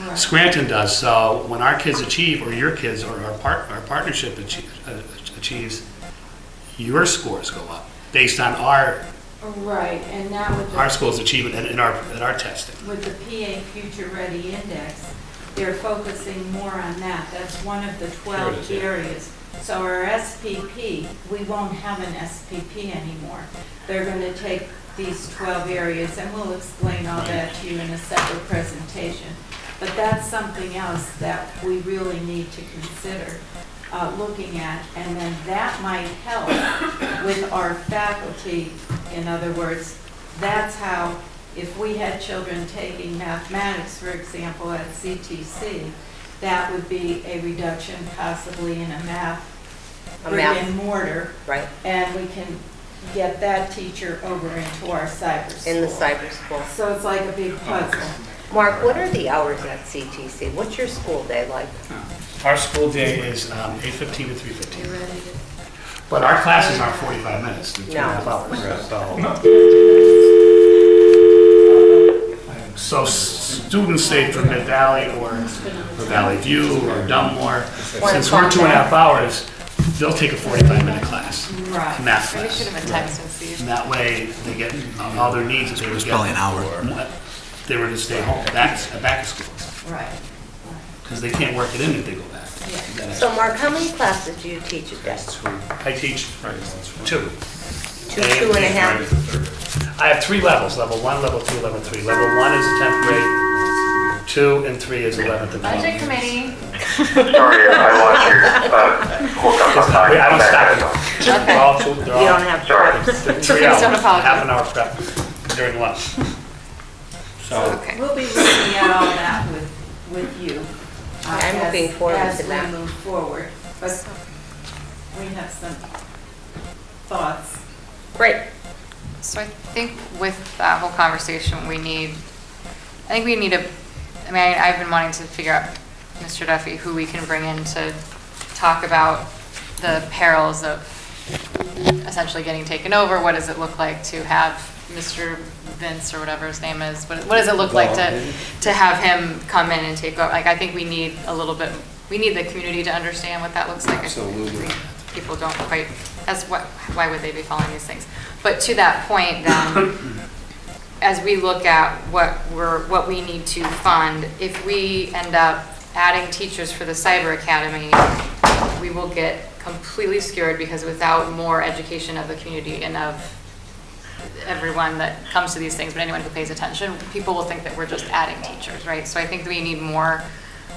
Right. Scranton does. So when our kids achieve, or your kids, or our partnership achieves, your scores go up based on our Right, and now with our the, schools achievement in our testing. with the PA Future Ready Index, they're focusing more on that. That's one of the 12 Sure it is, yeah. areas. So our SPP, we won't have an SPP anymore. They're going to take these 12 areas, and we'll explain all that to you in a separate presentation. But that's something else that we really need to consider looking at, and then that might help with our faculty. In other words, that's how, if we had children taking mathematics, for example, at CTC, that would be a reduction possibly in a math brick and mortar, Right, and we can get that teacher over into our cyber school. in the cyber school. So it's like a big puzzle. Mark, what are the hours at CTC? What's your school day like? Our school day is 8:15 to 3:15. You ready to? But our classes aren't 45 minutes, they're 2.5 No. hours. So So students say from Mid Valley or Valley View or Dunmore, since we're 2.5 hours, they'll take a 45-minute class, Right. a math Maybe should class. have been texting Steve. And that way, they get all their needs. It was probably an hour. They were to stay home, back to school, Right. because they can't work it in if they go back. So Mark, how many classes do you teach a day? I teach two. Two, 2.5? I have 3 levels, level 1, level 2, level 3. Level 1 is 10th grade, 2 and 3 is 11th and 12th. Budget committee. Sorry, I lost you. Hold on, I'm sorry. I don't stop them. They're all two, they're all. You don't have Sorry. preps. They're 3 Please hours, don't apologize. half an hour prep during lunch. So, Okay. We'll be looking at all that with you. I'm as- looking forward to that. As we move forward, but we have some thoughts. Great. So I think with that whole conversation, I think we need I mean, I've been wanting to figure out, Mr. Duffy, who we can bring in to talk about the perils of essentially getting taken over. What does it look like to have Mr. Vince or whatever his name is? What does it look like to have him come in and take over? Like, I think we need the community to understand what that looks like. Absolutely. People don't quite, why would they be following these things? But to that point, then, as we look at what we need to fund, if we end up adding teachers for the cyber academy, we will get completely skewered, because without more education of the community and of everyone that comes to these things, but anyone who pays attention, people will think that we're just adding teachers, right? So I think that we need more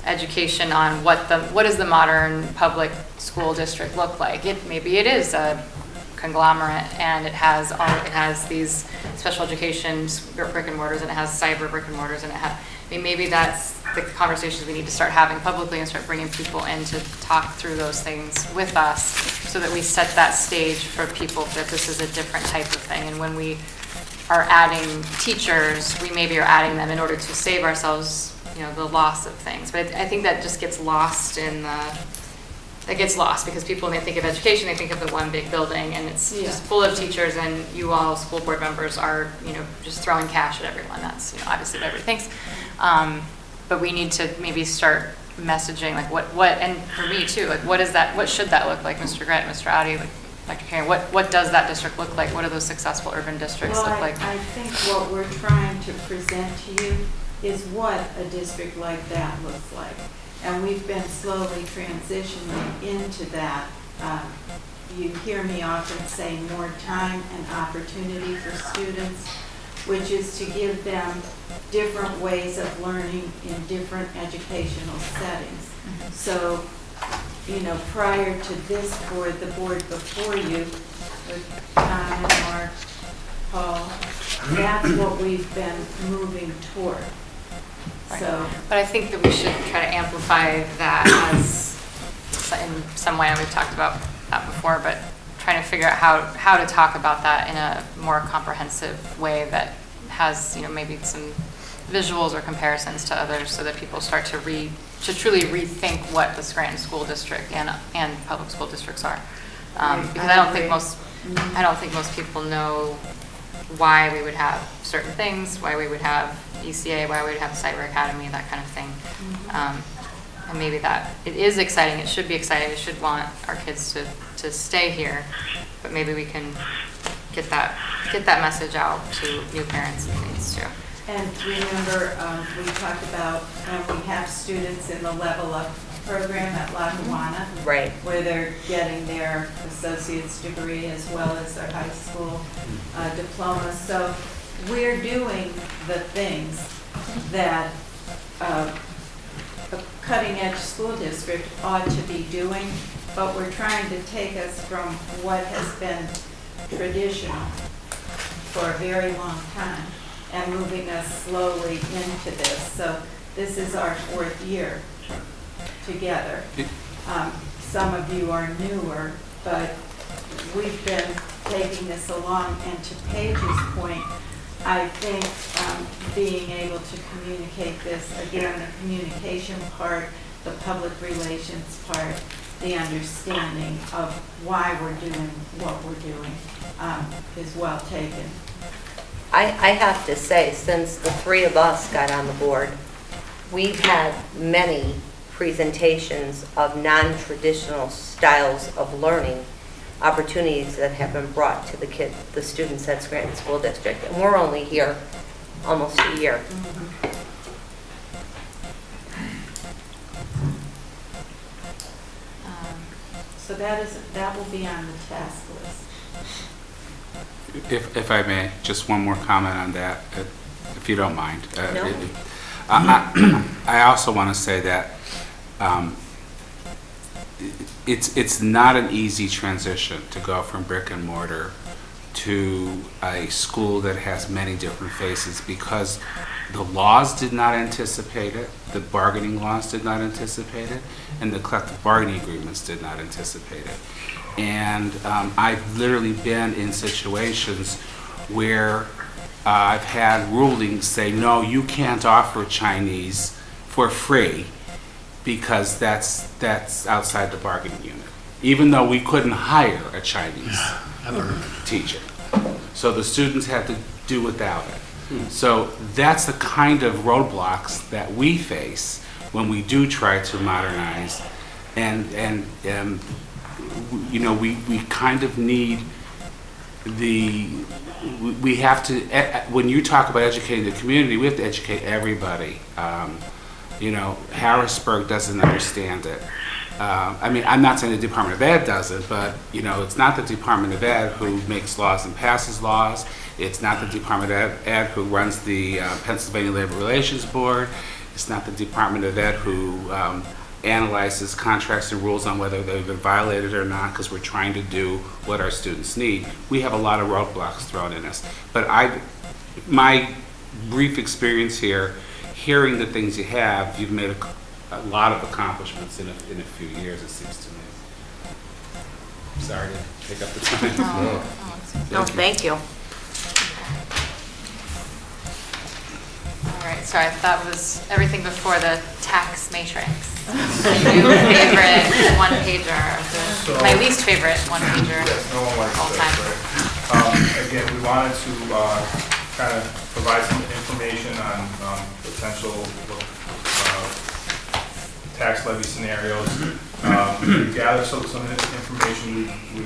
education on what does the modern public school district look like. Maybe it is a conglomerate, and it has these special education brick and mortars, and it has cyber brick and mortars, and maybe that's the conversations we need to start having publicly and start bringing people in to talk through those things with us, so that we set that stage for people that this is a different type of thing. And when we are adding teachers, we maybe are adding them in order to save ourselves, the loss of things. But I think that just gets lost because people, when they think of education, they think of the one big building, and it's just full of teachers, and you all, school board members, are, just throwing cash at everyone. That's, obviously what everybody thinks. But we need to maybe start messaging, like what, and for me too, like what should that look like, Mr. Grant, Mr. Audi, like Dr. Karen, what does that district look like? What do those successful urban districts Well, look like? I think what we're trying to present to you is what a district like that looks like. And we've been slowly transitioning into that. You hear me often say more time and opportunity for students, which is to give them different ways of learning in different educational settings. So, prior to this board, the board before you, with Tom and Mark, Paul, that's what we've been moving toward. So, But I think that we should try to amplify that as, in some way, and we've talked about that before, but trying to figure out how to talk about that in a more comprehensive way that has, maybe some visuals or comparisons to others, so that people start to truly rethink what the Scranton School District and public school districts are. Because I don't think most people know why we would have certain things, why we would have ECA, why we would have Cyber Academy, that kind of thing. And maybe that, it is exciting, it should be exciting, we should want our kids to stay here, but maybe we can get that message out to new parents and things too. and remember, we talked about when we have students in the Level Up program at Lackawanna, Right. where they're getting their associate's degree as well as their high school diploma. So we're doing the things that a cutting-edge school district ought to be doing, but we're trying to take us from what has been traditional for a very long time and moving us slowly into this. So this is our 4th year together. Some of you are newer, but we've been taking this along. And to Paige's point, I think being able to communicate this, again, the communication part, the public relations part, the understanding of why we're doing what we're doing is well taken. I have to say, since the three of us got on the board, we've had many presentations of non-traditional styles of learning, opportunities that have been brought to the students at Scranton School District. And we're only here almost a year. So that will be on the task list. If I may, just one more comment on that, if you don't mind. No. I also want to say that it's not an easy transition to go from brick and mortar to a school that has many different faces, because the laws did not anticipate it, the bargaining laws did not anticipate it, and the collective bargaining agreements did not anticipate it. And I've literally been in situations where I've had rulings say, no, you can't offer Chinese for free because that's outside the bargaining unit, even though we couldn't hire a Chinese teacher. So the students had to do without it. So that's the kind of roadblocks that we face when we do try to modernize, and you know, we kind of need we have to, when you talk about educating the community, we have to educate everybody. You know, Harrisburg doesn't understand it. I mean, I'm not saying the Department of Ed doesn't, but, you know, it's not the Department of Ed who makes laws and passes laws. It's not the Department of Ed who runs the Pennsylvania Labor Relations Board. It's not the Department of Ed who analyzes contracts and rules on whether they've been violated or not, because we're trying to do what our students need. We have a lot of roadblocks thrown in us. But my brief experience here, hearing the things you have, you've made a lot of accomplishments in a few years, it seems to me. Sorry to take up the time. No, thank you. All right, so that was everything before the tax matrix. Your favorite one pager, my least favorite one pager Yes, no one likes all this, time. right? Again, we wanted to kind of provide some information on potential tax levy scenarios. We gathered some information. We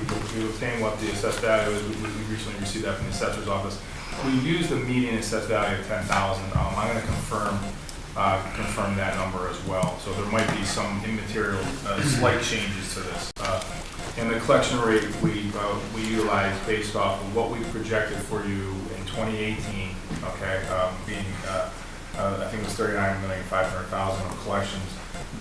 obtained what the assessed value is. We recently received that from the assessor's office. We used the median assessed value of 10,000. I'm going to confirm that number as well. So there might be some immaterial, slight changes to this. And the collection rate we utilize based off of what we projected for you in 2018. Okay, being I think it was $39,500,000 of collections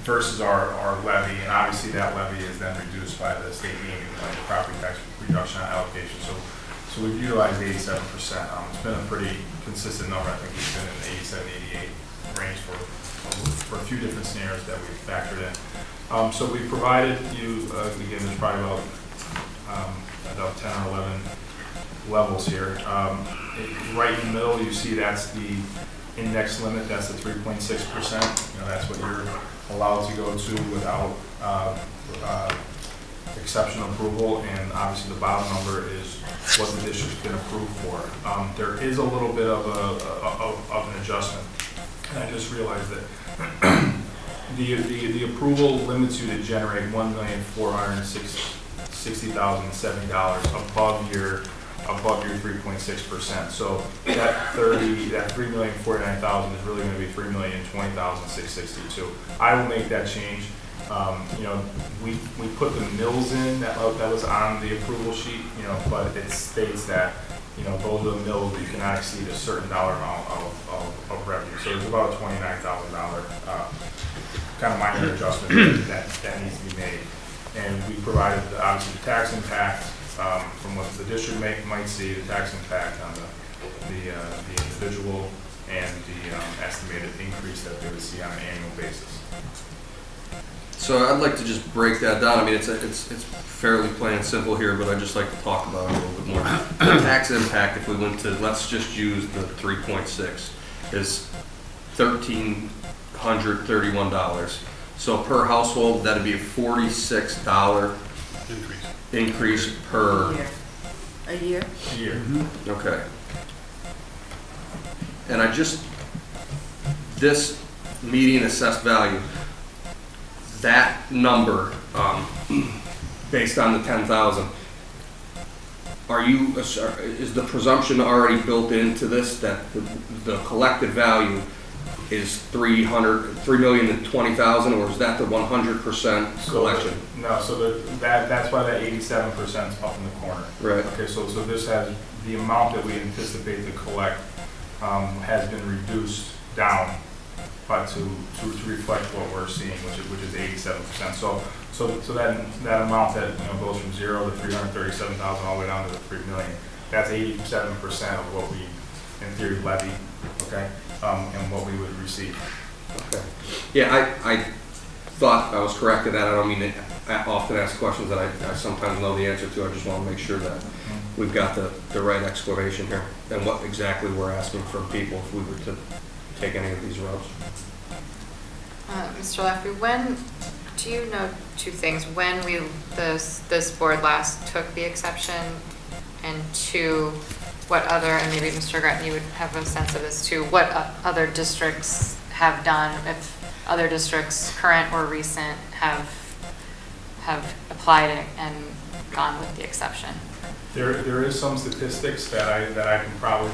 versus our levy, and obviously that levy is then reduced by the state gaming, like the property tax reduction allocation. So we've utilized 87%. It's been a pretty consistent number. I think we've been in the 87, 88 range for a few different scenarios that we've factored in. So we provided you, again, there's probably about 10 or 11 levels here. Right in the middle, you see that's the index limit, that's the 3.6%. You know, that's what you're allowed to go to without exceptional approval, and obviously the bottom number is what the district's been approved for. There is a little bit of an adjustment, and I just realized that the approval limits you to generate $1,460,070 above your 3.6%. So that $3,049,000 is really going to be $3,020,662. I will make that change. You know, we put the mills in that was on the approval sheet. You know, but it states that, you know, those are the mills, you cannot exceed a certain dollar amount of revenue. So there's about a $29,000 kind of minor adjustment that needs to be made. And we provided obviously the tax impact. From what the district might see, the tax impact on the individual and the estimated increase that they would see on an annual basis. So I'd like to just break that down. I mean, it's fairly plain and simple here, but I'd just like to talk about it a little bit more. The tax impact, if we went to, let's just use the 3.6, is $1,331. So per household, that'd be a $46 increase per A year? A year. Okay. and I just, this median assessed value, that number, based on the 10,000, is the presumption already built into this that the collected value is 3,020,000, or is that the 100% collection? No, so that's why that 87% is up in the corner. Right. Okay, so this has, the amount that we anticipate to collect has been reduced down but to reflect what we're seeing, which is 87%. So that amount that, you know, goes from 0 to 337,000 all the way down to the 3 million, that's 87% of what we, in theory, levy, okay, and what we would receive. Okay. Yeah, I thought I was correct in that. I don't mean to often ask questions that I sometimes know the answer to. I just want to make sure that we've got the right explanation here and what exactly we're asking from people if we were to take any of these routes. Mr. Laffey, when, do you know two things? When this board last took the exception, and two, what other, and maybe Mr. Gretton, you would have a sense of this too, what other districts have done, if other districts, current or recent, have applied it and gone with the exception? There is some statistics that I can probably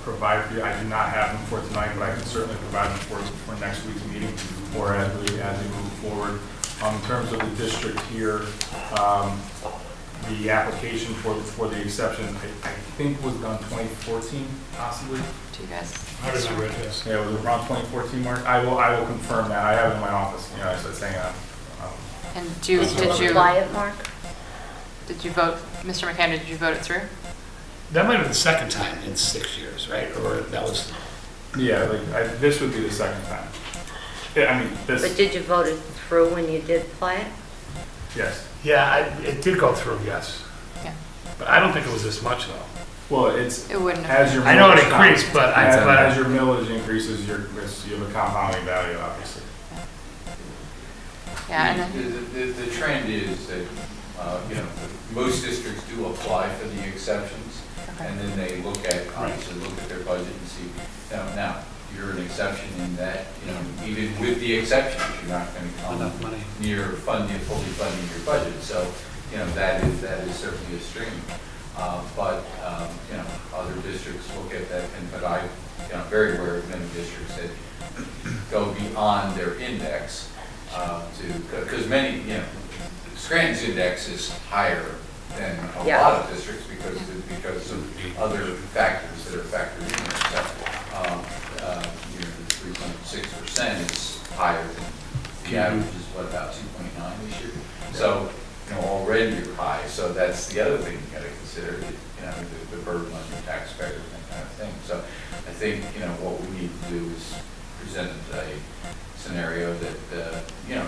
provide for you. I do not have them for tonight, but I can certainly provide them for next week's meeting or as we move forward. In terms of the district here, the application for the exception, I think was done 2014, possibly. Do you guys? I remember it, yes. Yeah, it was around 2014, Mark. I will confirm that. I have it in my office. You know, so it's saying. And did you apply it, Mark? Did you vote, Mr. McCann? Did you vote it through? That might have been the second time in 6 years, right? Or that was, Yeah, this would be the second time. Yeah, I mean, this. But did you vote it through when you did apply it? Yes. yeah, it did go through, yes. Yeah. But I don't think it was this much though. Well, it's. It wouldn't have. As your I know it millage increased, but as your millage increases, you have a compounding value, obviously. Yeah, and then, The trend is that, most districts do apply for the exceptions, Okay. and then they look at their budget and see, now, you're an exception in that, even with the exceptions, you're not going to come Enough money. near fully funding your budget, so, that is certainly a stream. But other districts look at that, but very aware of many districts that go beyond their index, because many, Scranton's index is higher than a Yeah. lot of districts because of other factors that are factored in there. So, the 3.6% is higher than the average is about 2.9 this year. So, already you're high. So that's the other thing you got to consider, the burden on your taxpayers and that kind of thing. So I think, what we need to do is present a scenario that,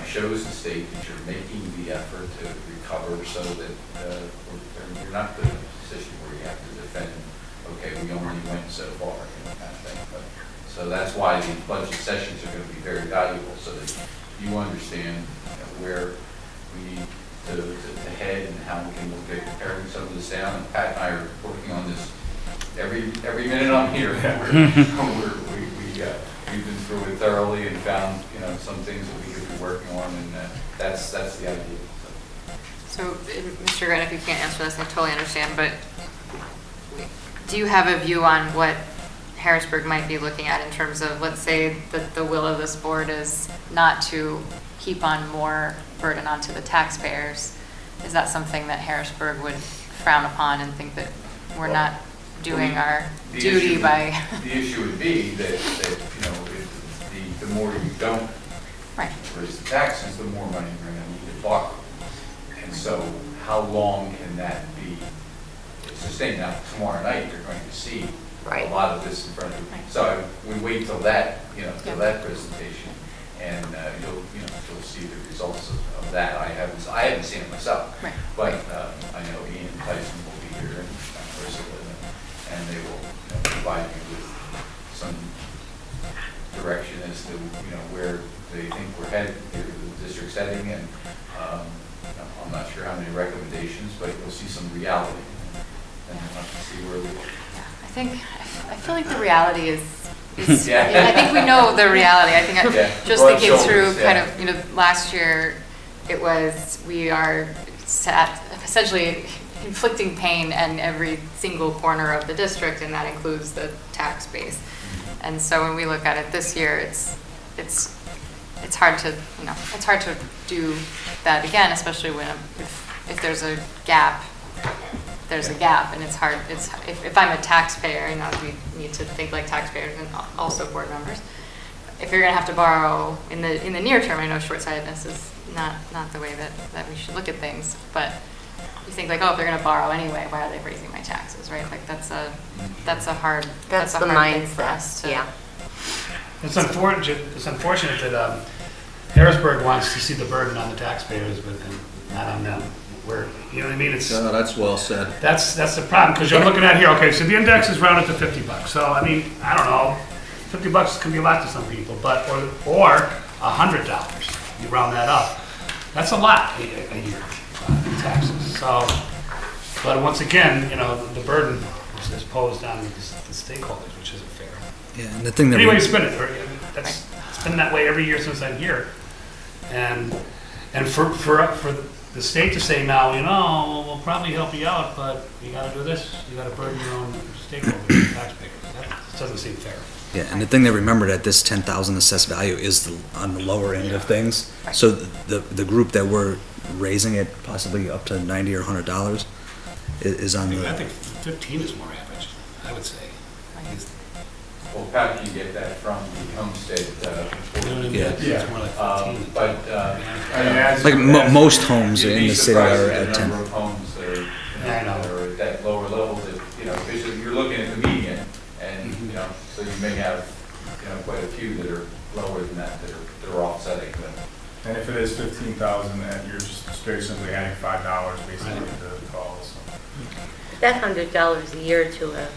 shows the state that you're making the effort to recover so that you're not put in a position where you have to defend, okay, we only went so far, kind of thing. But, so that's why the budget sessions are going to be very valuable, so that you understand where we need to head and how we can look at paring some of this down. And Pat and I are working on this every minute I'm here. We've been through it thoroughly and found, some things that we could be working on, and that's the idea. so, Mr. Grant, if you can't answer this, I totally understand, but do you have a view on what Harrisburg might be looking at in terms of, let's say that the will of this board is not to heap on more burden onto the taxpayers? Is that something that Harrisburg would frown upon and think that we're not doing our duty by? The issue would be that the more you don't Right. raise the taxes, the more money you're going to need to borrow. And so how long can that be sustained? Now, tomorrow night, you're going to see Right. a lot of this in front of you. So we wait till that, till that presentation, and you'll see the results of that. I haven't seen it myself, Right. but I know Ian and Tyson will be here, and Ursula, and they will provide you with some direction as to where they think we're headed, the district's heading, and I'm not sure how many recommendations, but you'll see some reality, and you'll have to see where we are. I feel like the reality is is, Yeah. I think we know the reality. I think, Yeah. just Broad thinking through shoulders, kind yeah. of, last year, it was, we are essentially inflicting pain in every single corner of the district, and that includes the tax base. And so when we look at it this year, it's hard to, it's hard to do that again, especially when, if there's a gap, there's a gap, and it's hard, if I'm a taxpayer, we need to think like taxpayers and also board members. If you're gonna have to borrow in the near term, I know short-sightedness is not the way that we should look at things, but you think like, oh, if they're gonna borrow anyway, why are they raising my taxes, right? Like, that's a hard That's the thing for us mindset, to. yeah. It's unfortunate that Harrisburg wants to see the burden on the taxpayers, but not on them. You know what I mean? No, that's well said. That's the problem, because you're looking at here, okay, so the index is rounded to $50. So, I mean, I don't know, $50 can be a lot to some people, but, or $100, you round that up. That's a lot a year in taxes. So, but once again, the burden is posed on the stakeholders, which isn't fair. Yeah, and the thing that Anyway, we, it's been that way every year since I'm here. And for the state to say now, we'll probably help you out, but you gotta do this, you gotta burden your own stakeholders, your taxpayers. That doesn't seem fair. yeah, and the thing that remember that this 10,000 assessed value is on the lower end of things. So the group that we're raising it possibly up to $90 or $100 is on I the, think 15 is more average, I would say. Well, Pat, you get that from the homestead. You know what I mean? Yeah. It's more like 15. But, like most homes you'd in be the city surprised are at at the 10. number of homes that are, Yeah, I know. that are at that lower level that, because you're looking at the median, and, so you may have, quite a few that are lower than that are offsetting, but. And if it is 15,000, you're just very simply adding $5 basically to the calls. That $100 a year to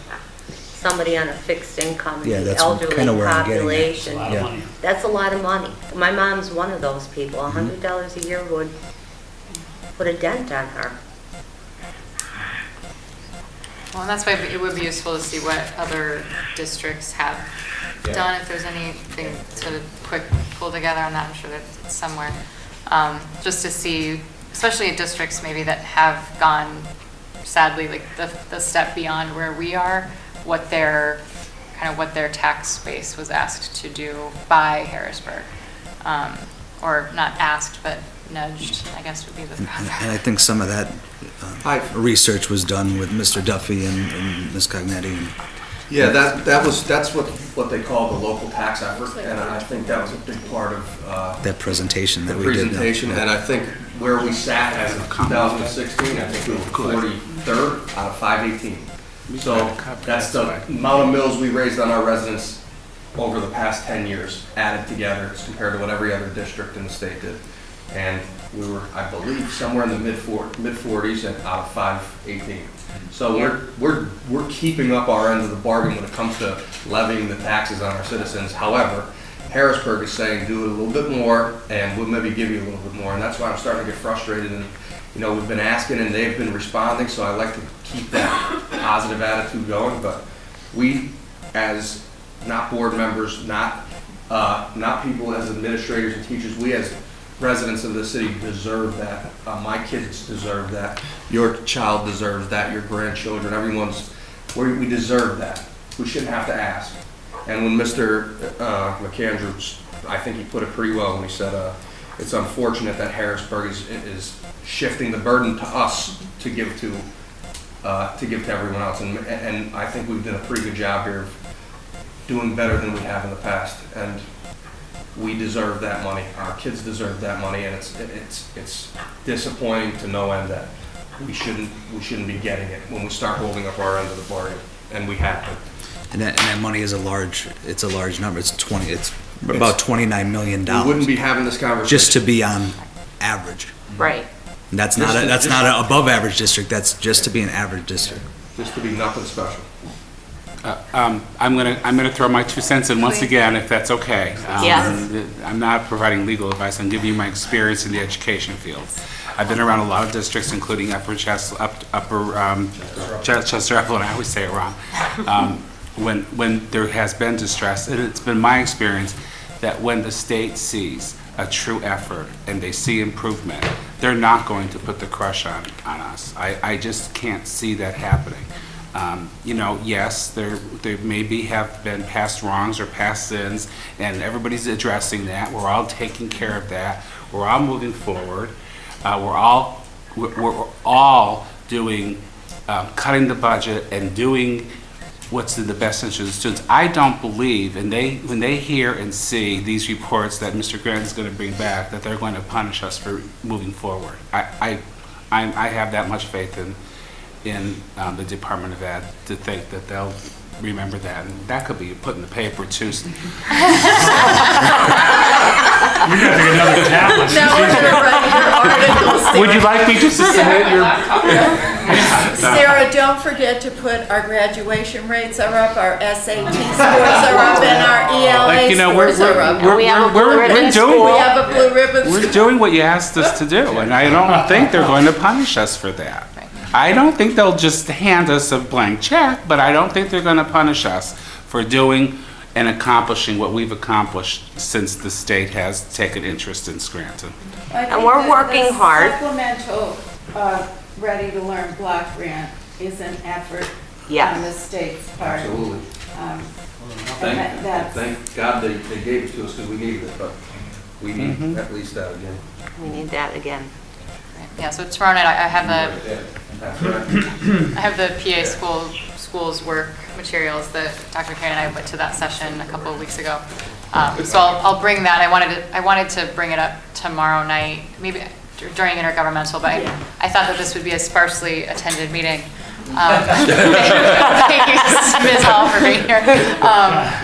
somebody on a fixed income in Yeah, the that's elderly kinda where I'm getting at. It's a population, lot of Yeah. money. that's a lot of money. My mom's one of those people. $100 a year would put a dent on her. Well, and that's why it would be useful to see what other districts have Yeah. done, if there's anything to quick pull together on that, I'm sure that it's somewhere. Just to see, especially at districts maybe that have gone, sadly, like the step beyond where we are, what their tax base was asked to do by Harrisburg. Or not asked, but nudged, I guess would be the proper. And I think some of that research was done with Mr. Duffy and Ms. Cognetti. Yeah, that's what they call the local tax effort, and I think that was a big part of That presentation the that we did. presentation, and I think where we sat as of 2016, I think we were 43rd out of 518. So that's the amount of mills we raised on our residents over the past 10 years, added together as compared to what every other district in the state did. And we were, I believe, somewhere in the mid-40s and out of 518. So we're keeping up our end of the bargain when it comes to levying the taxes on our citizens. However, Harrisburg is saying do it a little bit more, and we'll maybe give you a little bit more, and that's why I'm starting to get frustrated. And we've been asking, and they've been responding. So I like to keep that positive attitude going. But we, as not board members, not people as administrators and teachers, we as residents of the city deserve that. My kids deserve that. Your child deserves that. Your grandchildren, we deserve that. We shouldn't have to ask. And when Mr. McAndrew, I think he put it pretty well when he said, it's unfortunate that Harrisburg is shifting the burden to us to give to everyone else. And I think we've done a pretty good job here of doing better than we have in the past. And we deserve that money. Our kids deserve that money, and it's disappointing to no end that we shouldn't be getting it when we start holding up our end of the bargain, and we have to. And that money is a large number. It's about $29 million. We wouldn't be having this conversation. Just to be on average. Right. And that's not an above average district. That's just to be an average district. Just to be nothing special. I'm gonna throw my 2 cents in once Please. again, if that's okay. Yes. I'm not providing legal advice, I'm giving you my experience in the education field. I've been around a lot of districts, including Chester, Upland, I always say it wrong. when there has been distress, and it's been my experience that when the state sees a true effort and they see improvement, they're not going to put the crush on us. I just can't see that happening. You know, yes, there maybe have been past wrongs or past sins, and everybody's addressing that. We're all taking care of that. We're all moving forward. We're all doing, cutting the budget and doing what's in the best interest of the students. I don't believe, and when they hear and see these reports that Mr. Grant is going to bring back, that they're going to punish us for moving forward. I have that much faith in the Department of Ed to think that they'll remember that, and that could be put in the paper too. We gotta get another tablet. Now we're gonna write your articles, Sarah. Would you like me just to submit your? Sarah, don't forget to put our graduation rates are up, our SAT scores are up, and our ELA Like, you know, scores are up. We have a blue ribbon We school. have a blue ribbon We're school. doing what you asked us to do, and I don't think they're going to punish us for that. I don't think they'll just hand us a blank check, but I don't think they're going to punish us for doing and accomplishing what we've accomplished since the state has taken interest in Scranton. And we're working hard. The supplemental Ready to Learn block grant is an effort Yes. on the state's part. Absolutely. And Thank God they gave it to us because we needed it, but we need at least that again. We need that again. Yeah, so tomorrow night I have the That's right. I have the PA schools work materials that Dr. Karen and I went to that session a couple of weeks ago. So I'll bring that. I wanted to bring it up tomorrow night, maybe during intergovernmental, but I thought that this would be a sparsely attended meeting. Thank you, Ms. Hall, for being here.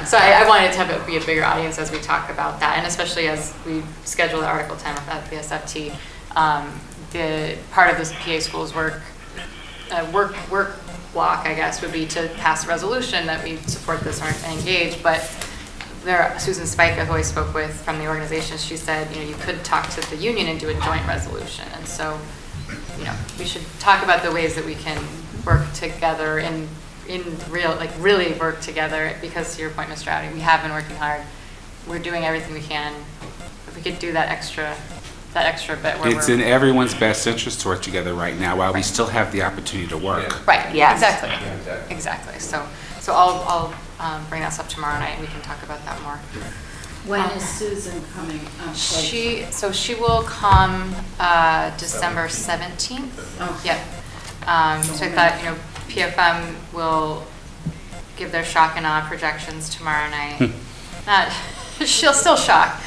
So I wanted to have it be a bigger audience as we talk about that, and especially as we schedule the Article 10 with the SFT. The part of this PA schools work block, I guess, would be to pass a resolution that we support this and engage. But Susan Spika, who I spoke with from the organization, she said, you know, you could talk to the union and do a joint resolution. And so, you know, we should talk about the ways that we can work together in real, like really work together. Because to your point, Mr. Audi, we have been working hard. We're doing everything we can. If we could do that extra bit where It's in everyone's best interest to work together right now while we still have the opportunity to work. Right, Yes. exactly. Yeah, exactly. Exactly. So I'll bring that up tomorrow night and we can talk about that more. When is Susan coming on place? She will come December 17th. Okay. Yep. So I thought, you know, PFM will give their shock and awe projections tomorrow night. She'll still shock,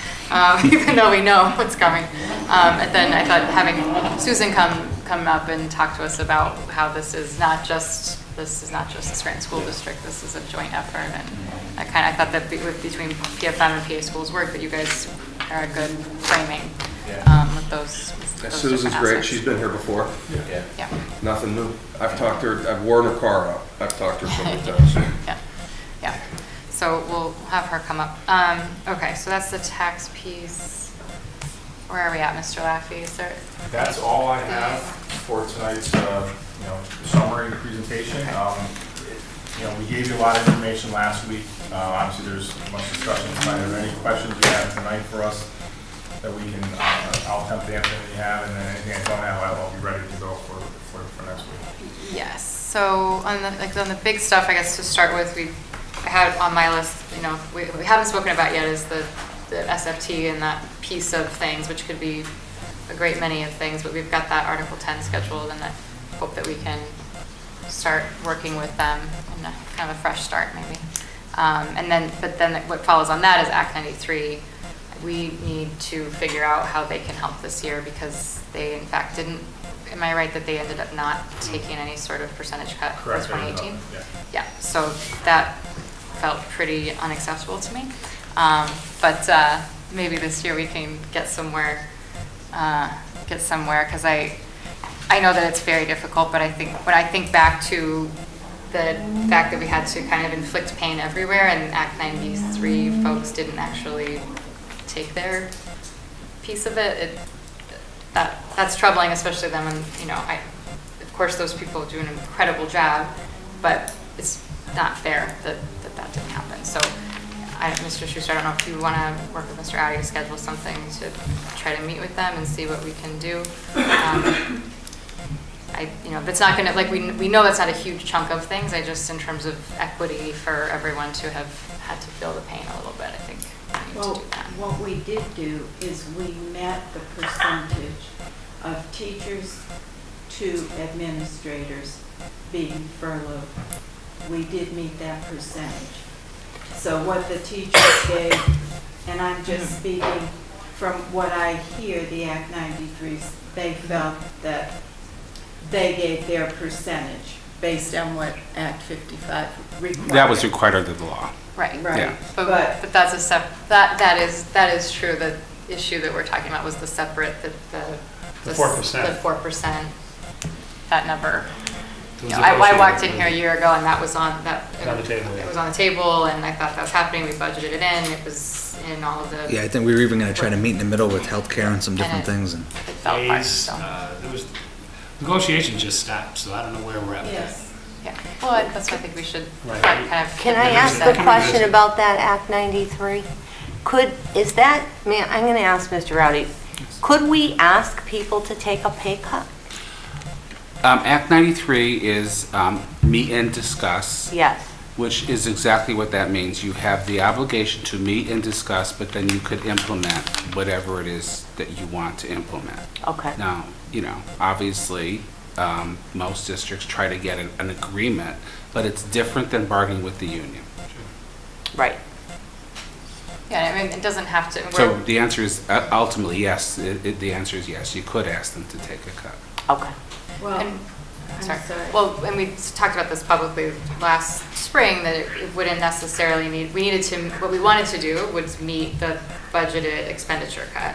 even though we know what's coming. And then I thought having Susan come up and talk to us about how this is not just the Scranton School District. This is a joint effort, and I thought that between PFM and PA Schools work, that you guys are a good framing with those. Susan's different great. aspects. She's been here before. Yeah. Nothing new. I've talked to her, I've worn her car out. I've talked to her so many times. Yeah. So we'll have her come up. Okay, so that's the tax piece. Where are we at, Mr. Laffey? Is there? That's all I have for tonight's, summary presentation. We gave you a lot of information last week. Obviously, there's much discussion tonight. Are there any questions you have tonight for us that we can, I'll attempt to answer anything you have, and then anything I don't have, I'll be ready to go for next week. Yes. So on the big stuff, I guess to start with, I had on my list, we haven't spoken about yet is the SFT and that piece of things, which could be a great many of things, but we've got that Article 10 scheduled, and I hope that we can start working with them in kind of a fresh start maybe. But then what follows on that is Act 93. We need to figure out how they can help this year, because they in fact didn't, am I right that they ended up not taking any sort of percentage cut for Correct. 2018? Yeah. So that felt pretty unacceptable to me. But maybe this year we can get somewhere, because I know that it's very difficult, but I think when I think back to the fact that we had to kind of inflict pain everywhere, and Act 93 folks didn't actually take their piece of it, that's troubling, especially then when, of course those people do an incredible job, but it's not fair that that didn't happen. So, Mr. Schuster, I don't know if you want to work with Mr. Audi to schedule something to try to meet with them and see what we can do. If it's not gonna, like, we know that's not a huge chunk of things, I just, in terms of equity for everyone to have had to feel the pain a little bit, I think we need Well, to do that. what we did do is we met the percentage of teachers to administrators being furloughed. We did meet that percentage. So what the teachers gave, and I'm just speaking from what I hear, the Act 93s, they felt that they gave their percentage based on what Act 55 required. That was required under the law. Right. Right. Yeah. But that's that is true. The issue that we're talking about was the separate, The 4%. The 4%, that number. It was I walked in negotiated. here a year ago and that was on, that. It's on the table, yeah. It was on the table and I thought that was happening. We budgeted it in. It was in all of the. Yeah, I think we were even gonna try to meet in the middle with healthcare and some different things, and It fell apart, Days, so. there was, negotiations just stopped, so I don't know where we're at with that. Yes. Yeah, well, that's why I think we should Right. kind of. Can I ask a question about that Act 93? I'm going to ask Mr. Rowdy, could we ask people to take a pay cut? Act 93 is meet and discuss, Yes. which is exactly what that means. You have the obligation to meet and discuss, but then you could implement whatever it is that you want to implement. Okay. Now, obviously, most districts try to get an agreement, but it's different than bargaining with the union. Right. Yeah, I mean, it doesn't have to. So the answer is ultimately yes. The answer is yes. You could ask them to take a cut. Okay. Well, And- I'm Sorry. sorry. Well, and we talked about this publicly last spring, that it wouldn't necessarily need, what we wanted to do was meet the budgeted expenditure cut.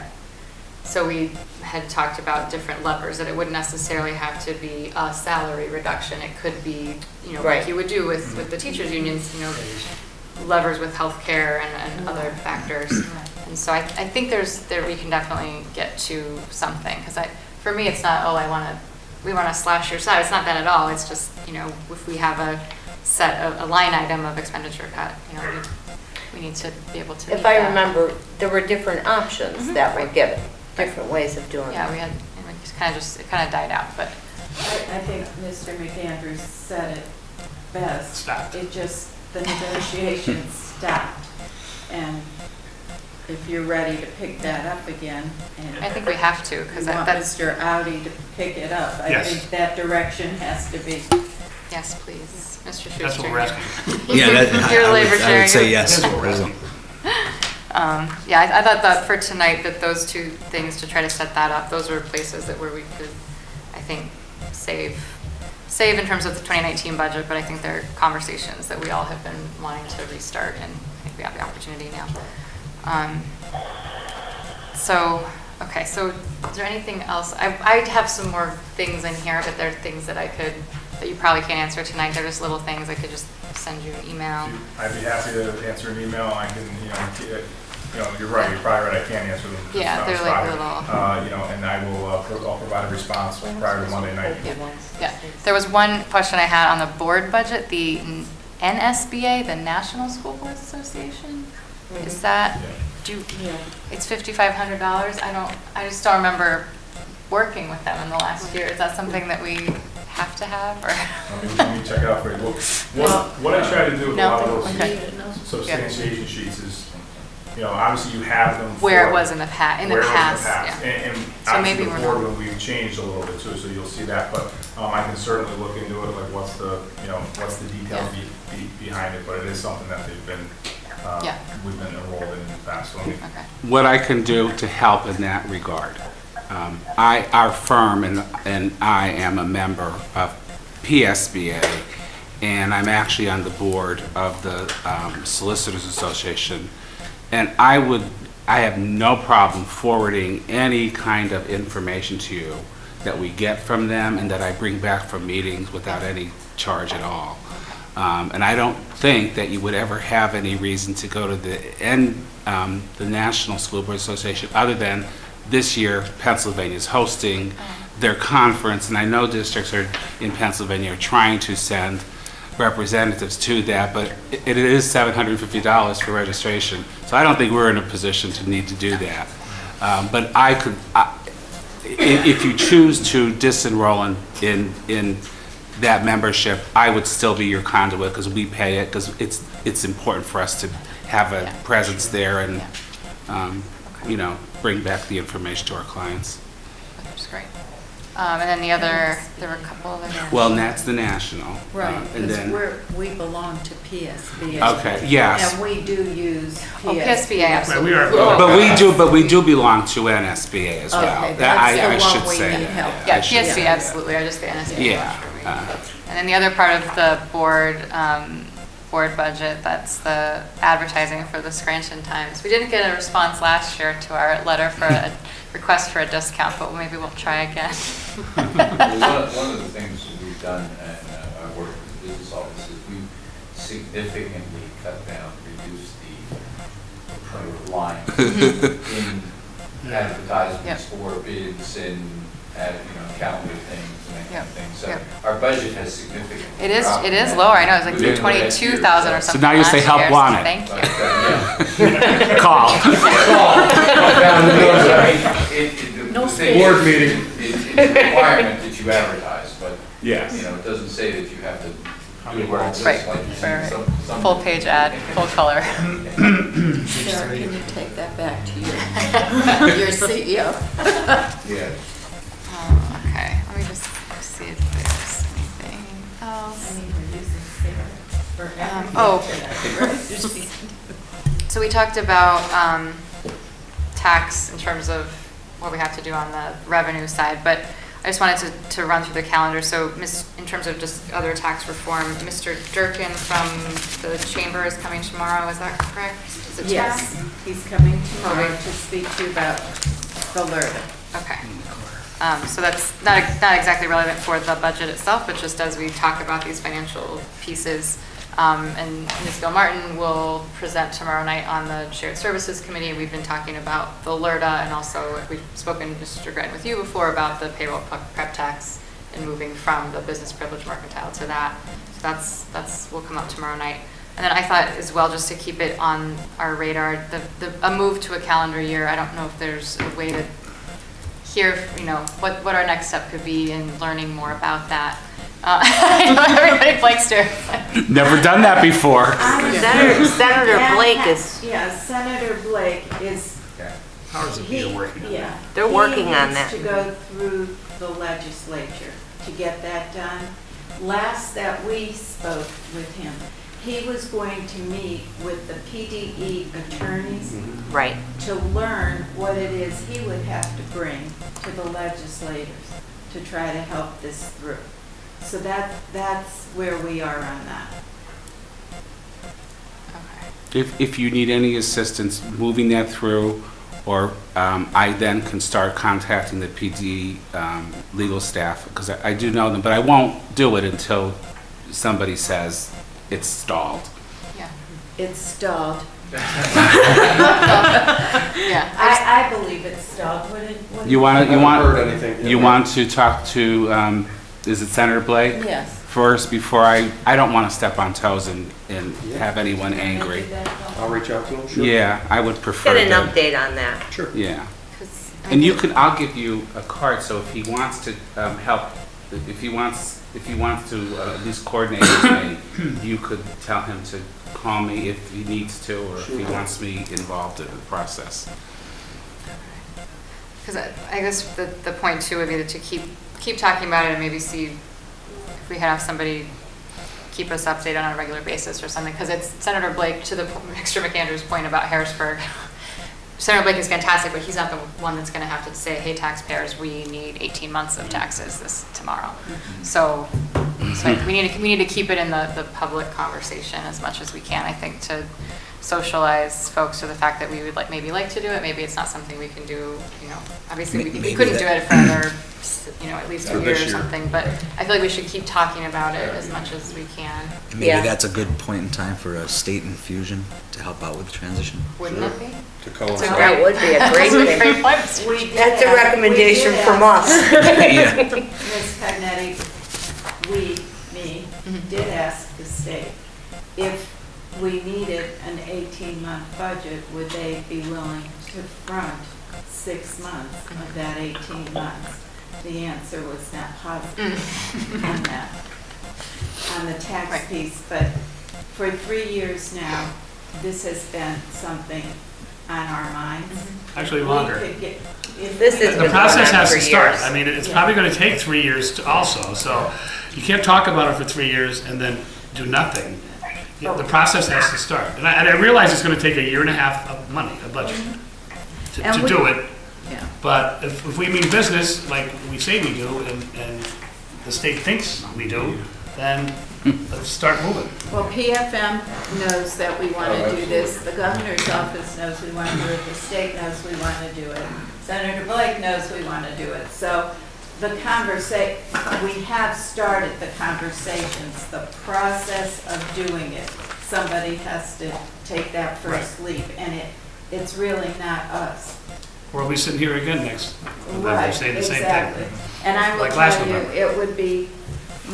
So we had talked about different levers, that it wouldn't necessarily have to be a salary reduction. It could be, like Right. you would do with the teachers' unions, levers with healthcare and other factors. And so I think we can definitely get to something, because for me, it's not, we want to slash your salary. It's not that at all. It's just, if we have a line item of expenditure cut, we need to be able to meet If I that. remember, there were different options that were given, different ways of doing it. Yeah, we had, and it kind of died out, but. I think Mr. McAndrews said it best. Stopped. The negotiations stopped. And if you're ready to pick that up again, and I think we have to, you because want that's, Mr. Audi to pick it up, I Yes. think that direction has to be. yes, please, Mr. Schuster. That's what we're asking. yeah, You're I labor would sharing. say yes. That's what we're asking. Yeah, I thought that for tonight, that those two things, to try to set that up, those were places where we could, I think, save in terms of the 2019 budget, but I think they're conversations that we all have been wanting to restart, and I think we have the opportunity now. Okay, so is there anything else? I have some more things in here, but they're things that you probably can't answer tonight. They're just little things. I could just send you an email. I'd be happy to answer an email. I can, you're right, you're probably right, I can't answer them. Yeah, they're like little- And I will, I'll provide a response prior to Monday night. Yeah, there was one question I had on the board budget, the NSBA, the National School Boards Association. Is that, it's $5,500? I just don't remember working with them in the last year. Is that something that we have to have, or? Let me check it out for you. What I try to do with a No? lot of those Okay. substantiation sheets is, obviously you have them. Where for it was in the past, where it was yeah. And So maybe obviously we're the board, not- when we've changed a little bit too, so you'll see that, but I can certainly look into it, like what's the details behind it, but it is something that they've been, Yeah. we've been enrolled in the past, so let me Okay. What I can do to help in that regard, our firm and I am a member of PSBA, and I'm actually on the board of the Solicitors Association. And I have no problem forwarding any kind of information to you that we get from them and that I bring back from meetings without any charge at all. And I don't think that you would ever have any reason to go to the National School Board Association, other than this year Pennsylvania is hosting their conference, and I know districts in Pennsylvania are trying to send representatives to that, but it is $750 for registration. So I don't think we're in a position to need to do that. But if you choose to disenroll in that membership, I would still be your conduit because we pay it, because it's important for us to have a presence there and, bring back the information to our clients. Which is great. And then the other, there were a couple other. Well, and that's the national. Right, And because then, we belong to PSBA. okay, yes. And we do use Oh, PSBA. PSBA, absolutely. Right, we are. But we do belong to NSBA as well. Okay, That- I that's the should one we say need that. help. Yeah, I should PSB, say absolutely, I just the NSBA. Yeah. And then the other part of the board budget, that's the advertising for the Scranton Times. We didn't get a response last year to our letter for a request for a discount, but maybe we'll try again. Well, one of the things that we've done, and I work with the business office, is we've significantly cut down, reduced the lines in advertisements for bids and, calendar things and that kind of thing. So Yep. our budget has significantly It is dropped. lower, I know, it's like Yeah. 22,000 or So something now you say last help year, so wanted. Thank you. Yeah. Call. No Board meeting. It's a requirement that you advertise, but, Yes. it doesn't say that you have to do it all just Right, like you see right. some. Full page ad, full color. Sarah, can you take that back to your CEO? Yeah. Okay, let me just see if there's anything else. So we talked about tax in terms of what we have to do on the revenue side, but I just wanted to run through the calendar. So in terms of just other tax reform, Mr. Durkin from the chamber is coming tomorrow, is that correct? Is it Yes, tomorrow? he's coming tomorrow to speak to you about the LERTA. Okay. So that's not exactly relevant for the budget itself, but just as we talk about these financial pieces. And Ms. Gilmartin will present tomorrow night on the Shared Services Committee. We've been talking about the LERTA, and also we've spoken, Mr. Gretton, with you before about the payroll prep tax and moving from the business privilege mercantile to that. So that's will come up tomorrow night. And then I thought as well, just to keep it on our radar, a move to a calendar year. I don't know if there's a way to hear, what our next step could be in learning more about that. I know everybody blanks to. Never done that before. Senator Blake is, Yeah, Senator Blake is. Powers of He- be working on. Yeah. They're working on that. He needs to go through the legislature to get that done. Last that we spoke with him, he was going to meet with the PDE attorneys right. to learn what it is he would have to bring to the legislators to try to help this through. So that's where we are on that. If you need any assistance moving that through, or I then can start contacting the PD legal staff, because I do know them, but I won't do it until somebody says it's stalled. Yeah. It's stalled. Yeah. I believe it's stalled. You I want haven't heard anything. you want to talk to is it Senator Blake Yes. first before I don't want to step on toes and have anyone Can I do angry. that? I'll reach out to him, sure. Yeah, I would prefer Get an to. update on that. Sure. Yeah. 'Cause And I'll give you a card, so if he wants to help, if he wants to at least coordinate with me, you could tell him to call me if he needs to, or if he wants me involved in the process. Because I guess the point too would be to keep talking about it and maybe see if we have somebody keep us updated on a regular basis or something. Because it's Senator Blake, to the Mr. McAndrews' point about Harrisburg. Senator Blake is fantastic, but he's not the one that's going to have to say, hey, taxpayers, we need 18 months of taxes tomorrow. So we need to keep it in the public conversation as much as we can, I think, to socialize folks to the fact that we would maybe like to do it. Maybe it's not something we can do, obviously we Maybe couldn't do it for another, at least a For year this or year. something. But I feel like we should keep talking about it as much as we can. Maybe Yeah. that's a good point in time for a state infusion to help out with the transition. Wouldn't it be? To It's a coincide. great- That would be a great That's a thing. great point, Mr. We did That's a ask- recommendation we did from ask us. Yeah. Ms. Cognetti, me, did ask the state if we needed an 18-month budget, would they be willing to front 6 months of that 18 months? The answer was not positive on that, on the tax Right. piece. But for 3 years now, this has been something on our minds. Actually We longer. could get- if This we- is- The been process going on has for to start. years. I mean, it's probably gonna take 3 years to also, so you can't talk about it for 3 years and then do nothing. The process has to start. And I realize it's gonna take a year and a half of money, a budget, And to we- do it. Yeah. But if we mean business, like we say we do, and the state thinks we do, then let's start moving. Well, PFM knows that we want to do this, the governor's office knows we want to do it, the state knows we want to do it, Senator Blake knows we want to do it. So the we have started the conversations, the process of doing it. Somebody has to take that first leap, and it's really not us. Or we'll be sitting here again next November Right, saying the same exactly. thing. And I will Like last tell you, November. it would be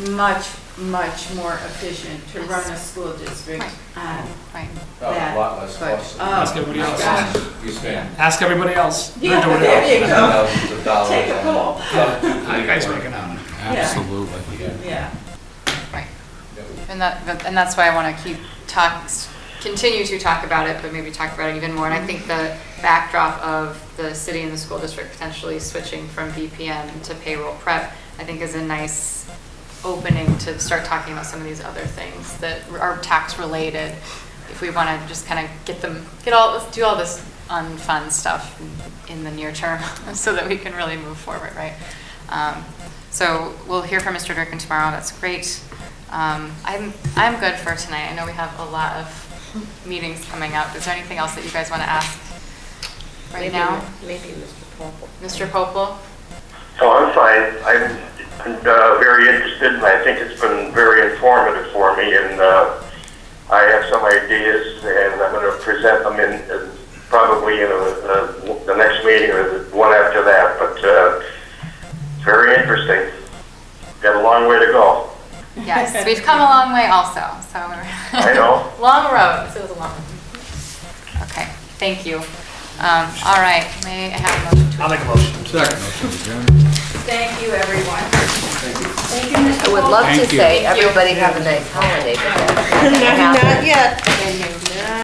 much, much more efficient to run a school district on Right. Oh, that. a lot less But, costly. Ask everybody my else. gosh. You spend Ask everybody else. They're Yeah, doing it. there you go. thousands of dollars. Take a on- poll. How you guys making out? Absolutely. Yeah. Right. And that's why I want to continue to talk about it, but maybe talk about it even more. And I think the backdrop of the city and the school district potentially switching from BPM to payroll prep, I think is a nice opening to start talking about some of these other things that are tax related. If we want to just kind of do all this unfun stuff in the near term so that we can really move forward, right? So we'll hear from Mr. Durkin tomorrow. That's great. I'm good for tonight. I know we have a lot of meetings coming up. Is there anything else that you guys want to ask right now? Maybe Mr. Popel. Mr. Popel? So I'm fine. I'm very interested, and I think it's been very informative for me, and I have some ideas, and I'm going to present them in probably in the next meeting or the one after that, but it's very interesting. Got a long way to go. Yes, we've come a long way also, so we're I know. long road, so it was a long one. Okay, thank you. All right, may I have a motion to I'll make a motion. Thank you, everyone. I would love to Thank you. say, everybody have a nice holiday, but that's not gonna happen. Not yet.